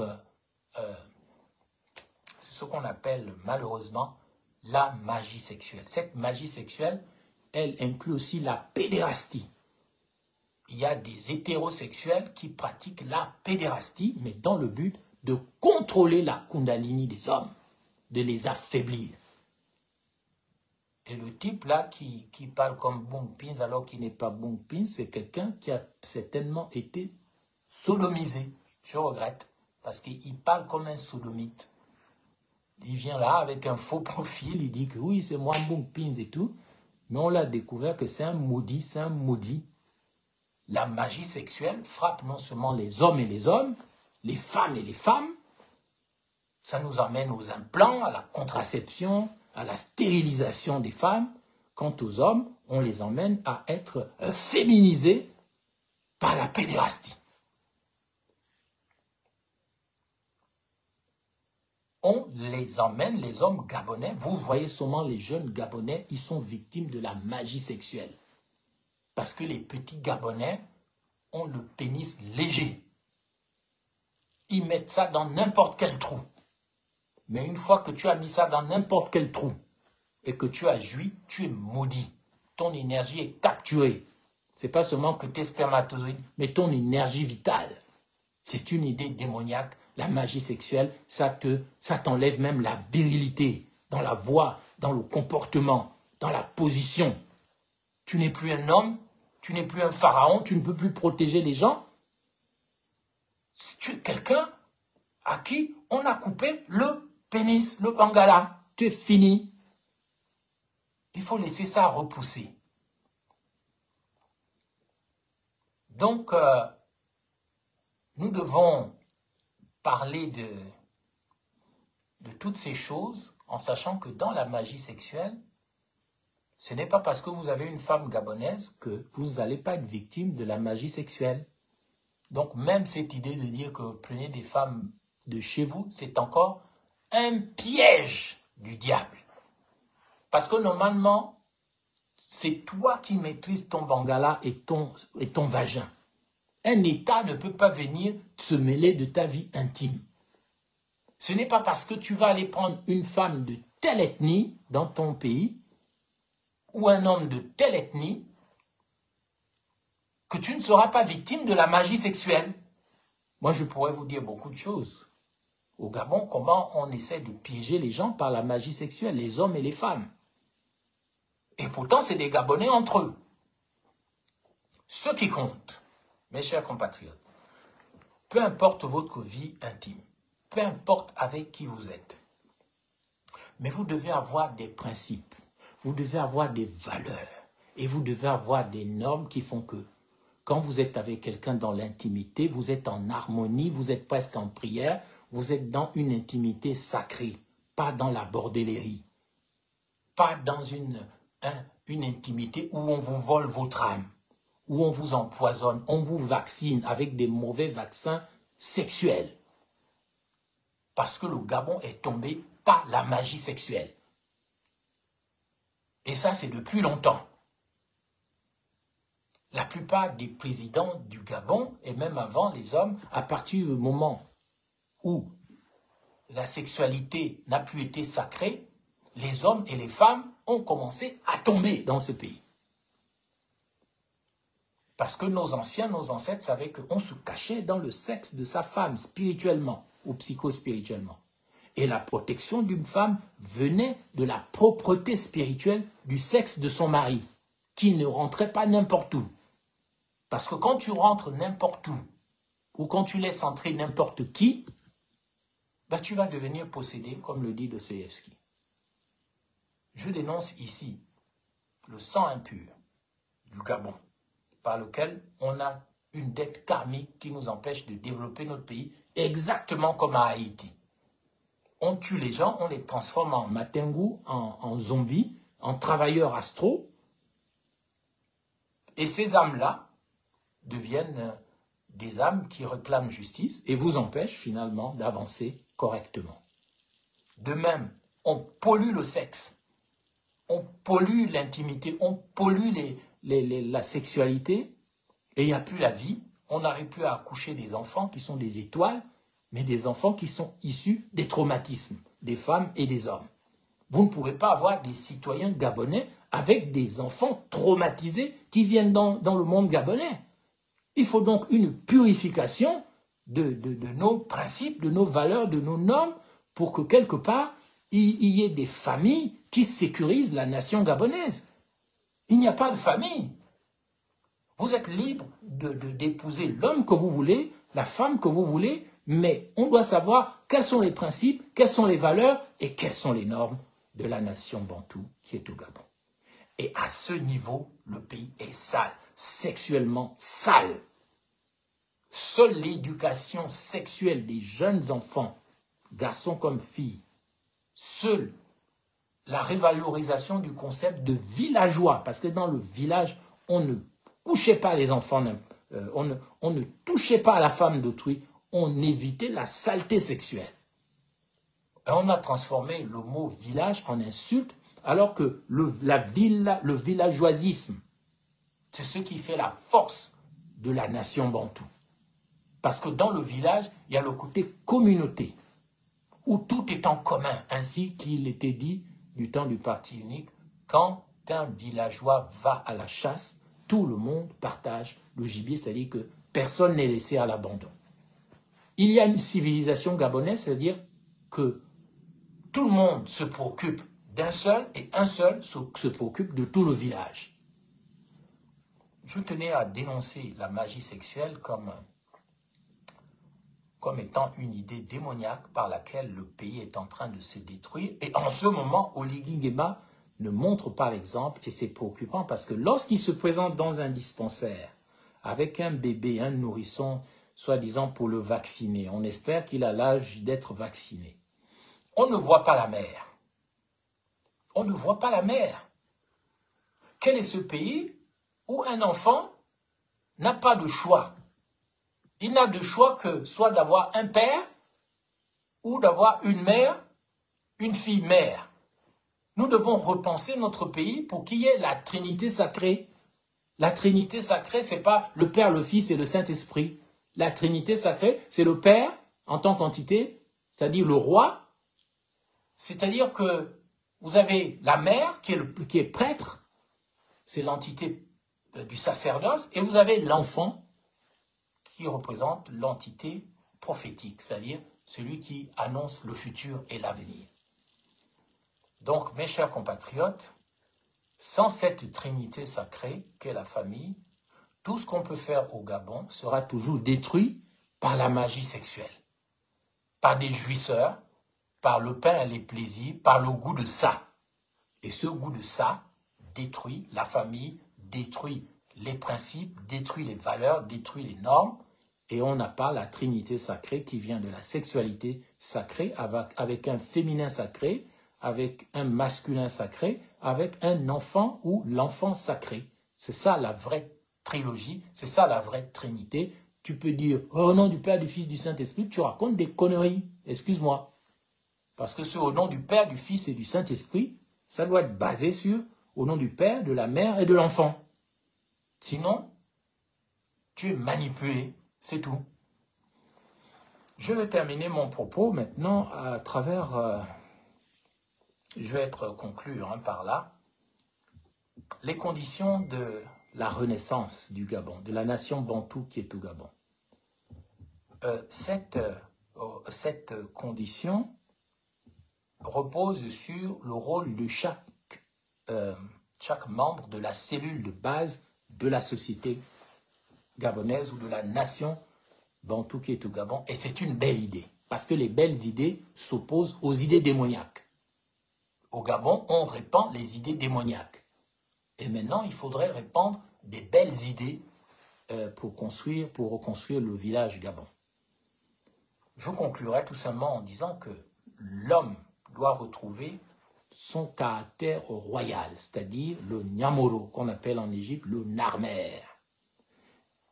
c'est ce qu'on appelle malheureusement la magie sexuelle. Cette magie sexuelle, elle inclut aussi la pédérastie. Il y a des hétérosexuels qui pratiquent la pédérastie, mais dans le but de contrôler la kundalini des hommes, de les affaiblir. Et le type là qui parle comme Bong Pins alors qu'il n'est pas Bong Pins, c'est quelqu'un qui a certainement été sodomisé. Je regrette, parce qu'il parle comme un sodomite. Il vient là avec un faux profil, il dit que oui, c'est moi Bong Pins et tout, mais on l'a découvert que c'est un maudit, c'est un maudit. La magie sexuelle frappe non seulement les hommes et les hommes, les femmes et les femmes, ça nous amène aux implants, à la contraception, à la stérilisation des femmes. Quant aux hommes, on les emmène à être féminisés par la pédérastie. On les emmène, les hommes gabonais, vous voyez seulement les jeunes gabonais, ils sont victimes de la magie sexuelle. Parce que les petits gabonais ont le pénis léger. Ils mettent ça dans n'importe quel trou. Mais une fois que tu as mis ça dans n'importe quel trou et que tu as joui, tu es maudit. Ton énergie est capturée. Ce n'est pas seulement que tes spermatozoïdes, mais ton énergie vitale. C'est une idée démoniaque. La magie sexuelle, ça t'enlève même la virilité dans la voix, dans le comportement, dans la position. Tu n'es plus un homme, tu n'es plus un pharaon, tu ne peux plus protéger les gens. Si tu es quelqu'un à qui on a coupé le pénis, le bangala, tu es fini. Il faut laisser ça repousser. Donc, nous devons parler de toutes ces choses en sachant que dans la magie sexuelle, ce n'est pas parce que vous avez une femme gabonaise que vous n'allez pas être victime de la magie sexuelle. Donc même cette idée de dire que prenez des femmes de chez vous, c'est encore un piège du diable. Parce que normalement, c'est toi qui maîtrises ton bangala et ton vagin. Un État ne peut pas venir se mêler de ta vie intime. Ce n'est pas parce que tu vas aller prendre une femme de telle ethnie dans ton pays ou un homme de telle ethnie que tu ne seras pas victime de la magie sexuelle. Moi, je pourrais vous dire beaucoup de choses. Au Gabon, comment on essaie de piéger les gens par la magie sexuelle, les hommes et les femmes. Et pourtant, c'est des Gabonais entre eux. Ce qui compte, mes chers compatriotes, peu importe votre vie intime, peu importe avec qui vous êtes, mais vous devez avoir des principes, vous devez avoir des valeurs et vous devez avoir des normes qui font que quand vous êtes avec quelqu'un dans l'intimité, vous êtes en harmonie, vous êtes presque en prière, vous êtes dans une intimité sacrée, pas dans la bordellerie, pas dans une intimité où on vous vole votre âme, où on vous empoisonne, on vous vaccine avec des mauvais vaccins sexuels. Parce que le Gabon est tombé par la magie sexuelle. Et ça, c'est depuis longtemps. La plupart des présidents du Gabon, et même avant les hommes, à partir du moment où la sexualité n'a plus été sacrée, les hommes et les femmes ont commencé à tomber dans ce pays. Parce que nos anciens, nos ancêtres savaient qu'on se cachait dans le sexe de sa femme, spirituellement ou psychospirituellement. Et la protection d'une femme venait de la propreté spirituelle du sexe de son mari, qui ne rentrait pas n'importe où. Parce que quand tu rentres n'importe où, ou quand tu laisses entrer n'importe qui, ben tu vas devenir possédé, comme le dit Dostoïevski. Je dénonce ici le sang impur du Gabon, par lequel on a une dette karmique qui nous empêche de développer notre pays exactement comme à Haïti. On tue les gens, on les transforme en matengu, en zombies, en travailleurs astraux. Et ces âmes-là deviennent des âmes qui réclament justice et vous empêchent finalement d'avancer correctement. De même, on pollue le sexe, on pollue l'intimité, on pollue la sexualité et il n'y a plus la vie. On n'arrive plus à accoucher des enfants qui sont des étoiles, mais des enfants qui sont issus des traumatismes des femmes et des hommes. Vous ne pouvez pas avoir des citoyens gabonais avec des enfants traumatisés qui viennent dans le monde gabonais. Il faut donc une purification de nos principes, de nos valeurs, de nos normes, pour que quelque part, il y ait des familles qui sécurisent la nation gabonaise. Il n'y a pas de famille. Vous êtes libre d'épouser l'homme que vous voulez, la femme que vous voulez, mais on doit savoir quels sont les principes, quelles sont les valeurs et quelles sont les normes de la nation bantoue qui est au Gabon. Et à ce niveau, le pays est sale, sexuellement sale. Seule l'éducation sexuelle des jeunes enfants, garçons comme filles, seule la révalorisation du concept de villageois, parce que dans le village, on ne couchait pas les enfants, on ne touchait pas à la femme d'autrui, on évitait la saleté sexuelle. Et on a transformé le mot village en insulte, alors que le villageoisisme, c'est ce qui fait la force de la nation bantoue. Parce que dans le village, il y a le côté communauté, où tout est en commun, ainsi qu'il était dit du temps du parti unique, quand un villageois va à la chasse, tout le monde partage le gibier, c'est-à-dire que personne n'est laissé à l'abandon. Il y a une civilisation gabonaise, c'est-à-dire que tout le monde se préoccupe d'un seul et un seul se préoccupe de tout le village. Je tenais à dénoncer la magie sexuelle comme étant une idée démoniaque par laquelle le pays est en train de se détruire. Et en ce moment, Oligui Nguema ne montre pas l'exemple et c'est préoccupant parce que lorsqu'il se présente dans un dispensaire avec un bébé, un nourrisson, soi-disant pour le vacciner, on espère qu'il a l'âge d'être vacciné. On ne voit pas la mère. On ne voit pas la mère. Quel est ce pays où un enfant n'a pas de choix? Il n'a de choix que soit d'avoir un père ou d'avoir une mère, une fille-mère. Nous devons repenser notre pays pour qu'il y ait la Trinité sacrée. La Trinité sacrée, ce n'est pas le Père, le Fils et le Saint-Esprit. La Trinité sacrée, c'est le Père en tant qu'entité, c'est-à-dire le roi. C'est-à-dire que vous avez la mère qui est prêtre, c'est l'entité du sacerdoce, et vous avez l'enfant qui représente l'entité prophétique, c'est-à-dire celui qui annonce le futur et l'avenir. Donc, mes chers compatriotes, sans cette trinité sacrée qu'est la famille, tout ce qu'on peut faire au Gabon sera toujours détruit par la magie sexuelle, par des jouisseurs, par le pain et les plaisirs, par le goût de ça. Et ce goût de ça détruit la famille, détruit les principes, détruit les valeurs, détruit les normes, et on n'a pas la trinité sacrée qui vient de la sexualité sacrée, avec un féminin sacré, avec un masculin sacré, avec un enfant ou l'enfant sacré. C'est ça la vraie trilogie, c'est ça la vraie trinité. Tu peux dire, au nom du Père, du Fils, du Saint-Esprit, tu racontes des conneries, excuse-moi. Parce que c'est au nom du Père, du Fils et du Saint-Esprit, ça doit être basé sur au nom du Père, de la Mère et de l'enfant. Sinon, Tu es manipulé, c'est tout. Je vais terminer mon propos maintenant à travers, je vais être conclu par là, les conditions de la renaissance du Gabon, de la nation bantoue qui est au Gabon. Cette condition repose sur le rôle de chaque membre de la cellule de base de la société gabonaise ou de la nation bantoue qui est au Gabon. Et c'est une belle idée, parce que les belles idées s'opposent aux idées démoniaques. Au Gabon, on répand les idées démoniaques. Et maintenant, il faudrait répandre des belles idées pour reconstruire le village Gabon. Je conclurai tout simplement en disant que l'homme doit retrouver son caractère royal, c'est-à-dire le Nyamoro, qu'on appelle en Égypte le Narmer.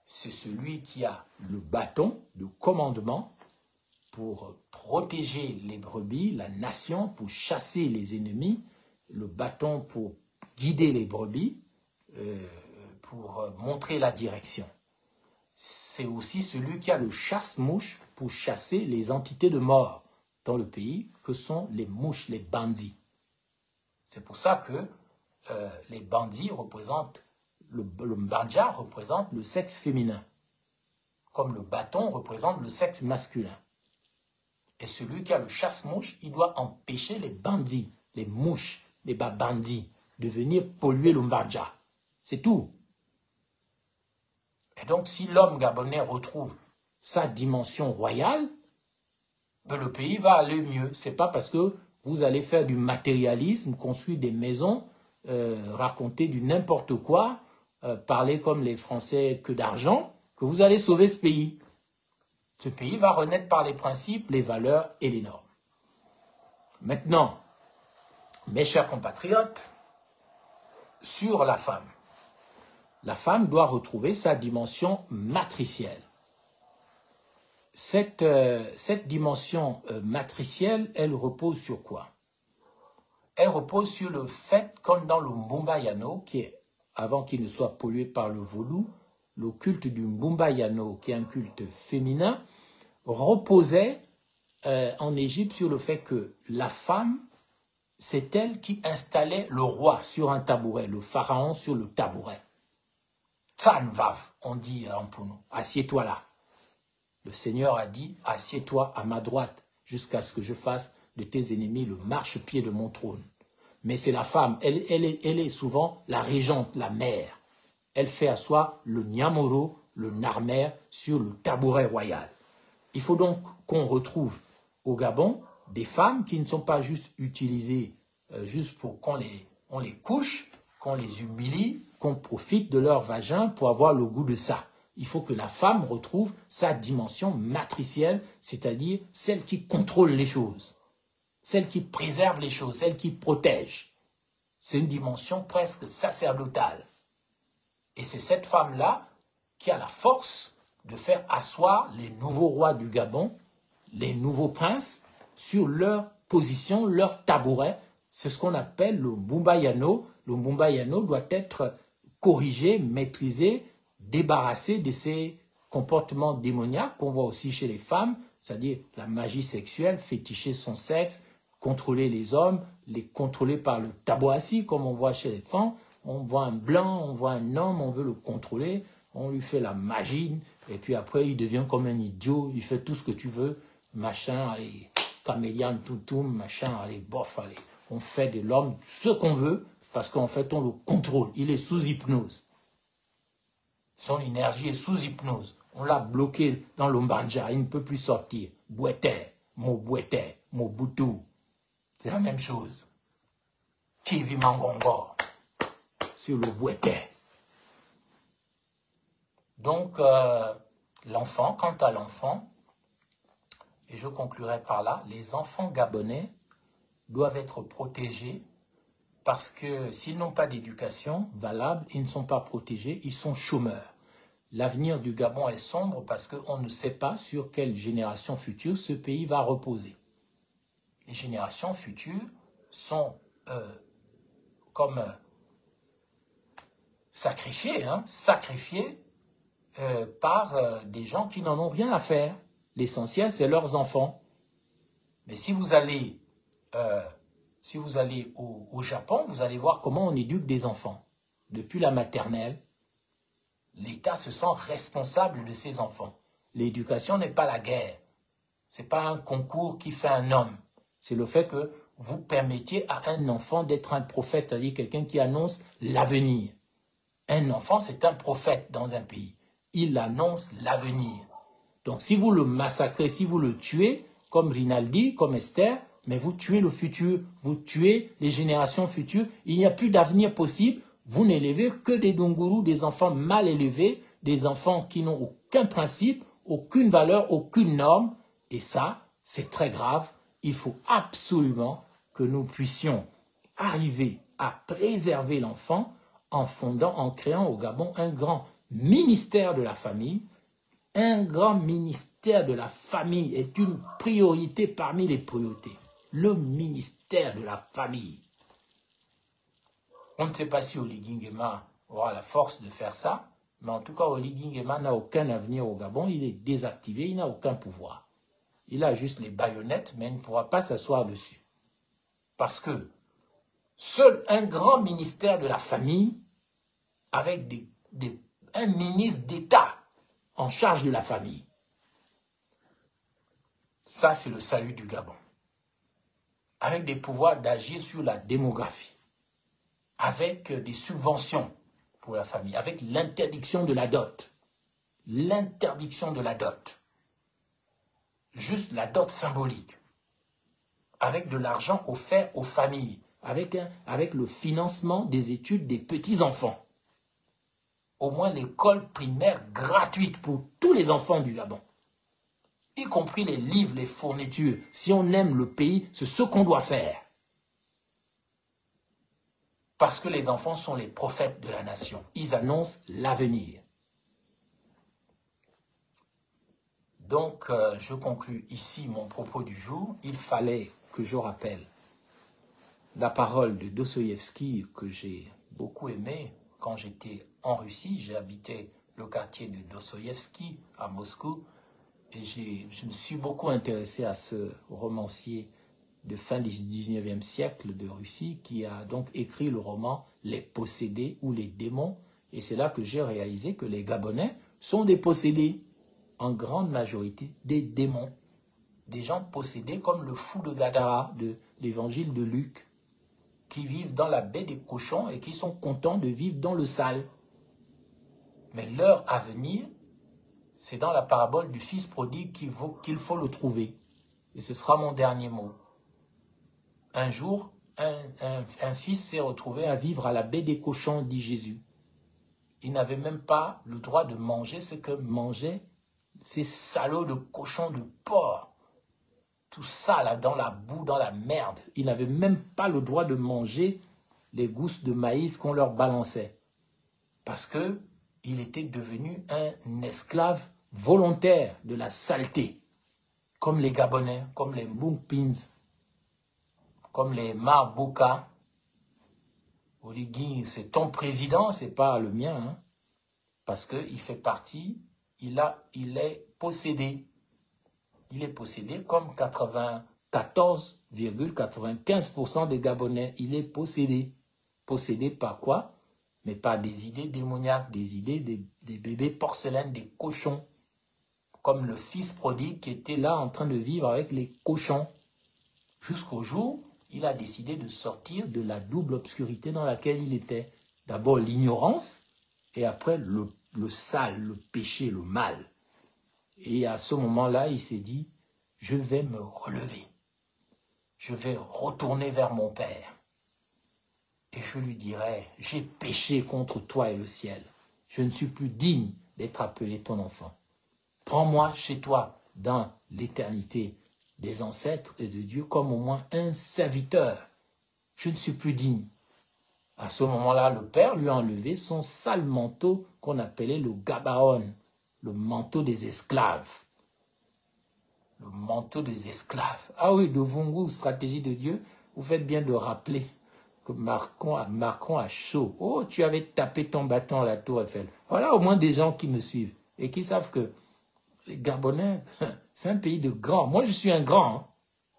C'est celui qui a le bâton de commandement pour protéger les brebis, la nation, pour chasser les ennemis, le bâton pour guider les brebis, pour montrer la direction. C'est aussi celui qui a le chasse-mouche pour chasser les entités de mort dans le pays, que sont les mouches, les bandits. C'est pour ça que les bandits représentent, le mbandja représente le sexe féminin, comme le bâton représente le sexe masculin. Et celui qui a le chasse-mouche, il doit empêcher les bandits, les mouches, les bandits, de venir polluer le mbandja. C'est tout. Et donc, si l'homme gabonais retrouve sa dimension royale, le pays va aller mieux. Ce n'est pas parce que vous allez faire du matérialisme, construire des maisons, raconter du n'importe quoi, parler comme les Français que d'argent, que vous allez sauver ce pays. Ce pays va renaître par les principes, les valeurs et les normes. Maintenant, mes chers compatriotes, sur la femme. La femme doit retrouver sa dimension matricielle. Cette dimension matricielle, elle repose sur quoi? Elle repose sur le fait, comme dans le Mbumbayano, qui est, avant qu'il ne soit pollué par le vaudou, le culte du Mbumbayano, qui est un culte féminin, reposait en Égypte sur le fait que la femme, c'est elle qui installait le roi sur un tabouret, le pharaon sur le tabouret. Tsanvav, on dit en Pounou, assieds-toi là. Le Seigneur a dit, assieds-toi à ma droite, jusqu'à ce que je fasse de tes ennemis le marchepied de mon trône. Mais c'est la femme, elle est souvent la régente, la mère. Elle fait asseoir le Nyamoro, le Narmer, sur le tabouret royal. Il faut donc qu'on retrouve au Gabon des femmes qui ne sont pas juste utilisées juste pour qu'on les couche, qu'on les humilie, qu'on profite de leur vagin pour avoir le goût de ça. Il faut que la femme retrouve sa dimension matricielle, c'est-à-dire celle qui contrôle les choses, celle qui préserve les choses, celle qui protège. C'est une dimension presque sacerdotale. Et c'est cette femme-là qui a la force de faire asseoir les nouveaux rois du Gabon, les nouveaux princes, sur leur position, leur tabouret. C'est ce qu'on appelle le Mbumbayano. Le Mbumbayano doit être corrigé, maîtrisé, débarrassé de ces comportements démoniaques qu'on voit aussi chez les femmes, c'est-à-dire la magie sexuelle, féticher son sexe, contrôler les hommes, les contrôler par le taboassi, comme on voit chez les femmes. On voit un blanc, on voit un homme, on veut le contrôler, on lui fait la magie, et puis après il devient comme un idiot, il fait tout ce que tu veux, machin, allez, camélian, toutoum, machin, allez, bof, allez. On fait de l'homme ce qu'on veut, parce qu'en fait on le contrôle, il est sous hypnose. Son énergie est sous hypnose. On l'a bloqué dans le mbandja, il ne peut plus sortir. Bouete, Mobutu. C'est la même chose. Kivi Mangongo. Sur le bouete. Donc, l'enfant, quant à l'enfant, et je conclurai par là, les enfants gabonais doivent être protégés parce que s'ils n'ont pas d'éducation valable, ils ne sont pas protégés, ils sont chômeurs. L'avenir du Gabon est sombre parce qu'on ne sait pas sur quelle génération future ce pays va reposer. Les générations futures sont comme sacrifiées par des gens qui n'en ont rien à faire. L'essentiel, c'est leurs enfants. Mais si vous allez, au Japon, vous allez voir comment on éduque des enfants. Depuis la maternelle, l'État se sent responsable de ses enfants. L'éducation n'est pas la guerre. Ce n'est pas un concours qui fait un homme. C'est le fait que vous permettiez à un enfant d'être un prophète, c'est-à-dire quelqu'un qui annonce l'avenir. Un enfant, c'est un prophète dans un pays. Il annonce l'avenir. Donc, si vous le massacrez, si vous le tuez, comme Rinaldi, comme Esther, mais vous tuez le futur, vous tuez les générations futures, il n'y a plus d'avenir possible. Vous n'élevez que des dongourous, des enfants mal élevés, des enfants qui n'ont aucun principe, aucune valeur, aucune norme. Et ça, c'est très grave. Il faut absolument que nous puissions arriver à préserver l'enfant en fondant, en créant au Gabon un grand ministère de la famille. Un grand ministère de la famille est une priorité parmi les priorités. Le ministère de la famille. On ne sait pas si Oligui Nguema aura la force de faire ça, mais en tout cas, Oligui Nguema n'a aucun avenir au Gabon. Il est désactivé, il n'a aucun pouvoir. Il a juste les baïonnettes, mais il ne pourra pas s'asseoir dessus. Parce que seul un grand ministère de la famille, avec un ministre d'État en charge de la famille, ça c'est le salut du Gabon. Avec des pouvoirs d'agir sur la démographie, avec des subventions pour la famille, avec l'interdiction de la dot. L'interdiction de la dot. Juste la dot symbolique. Avec de l'argent offert aux familles. Avec le financement des études des petits-enfants. Au moins l'école primaire gratuite pour tous les enfants du Gabon. Y compris les livres, les fournitures. Si on aime le pays, c'est ce qu'on doit faire. Parce que les enfants sont les prophètes de la nation. Ils annoncent l'avenir. Donc, je conclus ici mon propos du jour. Il fallait que je rappelle la parole de Dostoïevski que j'ai beaucoup aimé quand j'étais en Russie. J'ai habité le quartier de Dostoïevski à Moscou et je me suis beaucoup intéressé à ce romancier de fin du 19e siècle de Russie qui a donc écrit le roman Les possédés ou les démons. Et c'est là que j'ai réalisé que les Gabonais sont des possédés, en grande majorité des démons. Des gens possédés comme le fou de Gadara de l'évangile de Luc, qui vivent dans la baie des cochons et qui sont contents de vivre dans le sale. Mais leur avenir, c'est dans la parabole du fils prodigue qu'il faut le trouver. Et ce sera mon dernier mot. Un jour, un fils s'est retrouvé à vivre à la baie des cochons, dit Jésus. Il n'avait même pas le droit de manger ce que mangeaient ces salauds de cochons, de porc. Tout ça là, dans la boue, dans la merde. Il n'avait même pas le droit de manger les gousses de maïs qu'on leur balançait. Parce qu'il était devenu un esclave volontaire de la saleté. Comme les Gabonais, comme les Mboukpins, comme les Marbouka. Oligui, c'est ton président, c'est pas le mien. Hein, parce qu'il fait partie, il est possédé. Il est possédé comme 94,95% des Gabonais. Il est possédé. Possédé par quoi? Mais par des idées démoniaques, des idées des bébés porcelaines, des cochons. Comme le fils prodigue qui était là en train de vivre avec les cochons. Jusqu'au jour, il a décidé de sortir de la double obscurité dans laquelle il était. D'abord l'ignorance et après le sale, le péché, le mal. Et à ce moment-là, il s'est dit, je vais me relever. Je vais retourner vers mon Père. Et je lui dirai, j'ai péché contre toi et le ciel. Je ne suis plus digne d'être appelé ton enfant. Prends-moi chez toi dans l'éternité des ancêtres et de Dieu comme au moins un serviteur. Je ne suis plus digne. À ce moment-là, le Père lui a enlevé son sale manteau qu'on appelait le gabaon, le manteau des esclaves. Le manteau des esclaves. Ah oui, le Vungu, stratégie de Dieu, vous faites bien de rappeler que Macron a chaud. Oh, tu avais tapé ton bâton à la tour Eiffel. Voilà au moins des gens qui me suivent. et qui savent que les Gabonais, c'est un pays de grands. Moi, je suis un grand. Hein.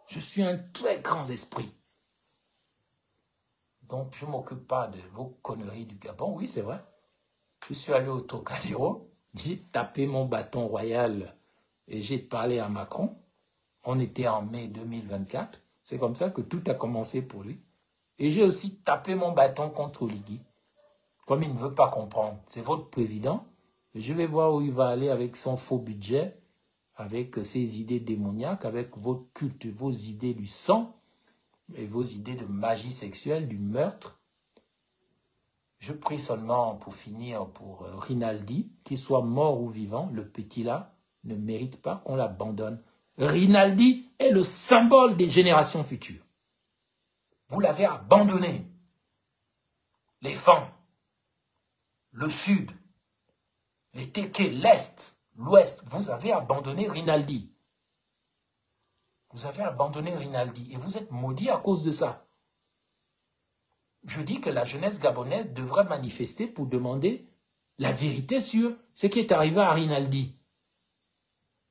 Je suis un très grand esprit. Donc, je ne m'occupe pas de vos conneries du Gabon. Oui, c'est vrai. Je suis allé au Trocadéro, j'ai tapé mon bâton royal et j'ai parlé à Macron. On était en mai 2024. C'est comme ça que tout a commencé pour lui. Et j'ai aussi tapé mon bâton contre Oligui. Comme il ne veut pas comprendre. C'est votre président. Je vais voir où il va aller avec son faux budget, avec ses idées démoniaques, avec votre culte, vos idées du sang et vos idées de magie sexuelle, du meurtre. Je prie seulement pour finir pour Rinaldi, qu'il soit mort ou vivant, le petit là ne mérite pas qu'on l'abandonne. Rinaldi est le symbole des générations futures. Vous l'avez abandonné. Les femmes, le sud, les Tékés, l'Est, l'Ouest, vous avez abandonné Rinaldi. Vous avez abandonné Rinaldi et vous êtes maudits à cause de ça. Je dis que la jeunesse gabonaise devrait manifester pour demander la vérité sur ce qui est arrivé à Rinaldi.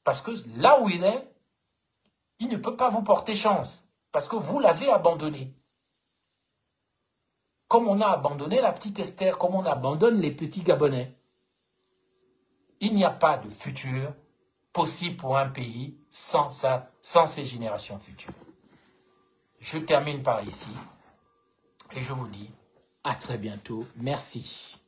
Parce que là où il est, il ne peut pas vous porter chance. Parce que vous l'avez abandonné. Comme on a abandonné la petite Esther, comme on abandonne les petits Gabonais. Il n'y a pas de futur possible pour un pays sans ses générations futures. Je termine par ici et je vous dis à très bientôt. Merci.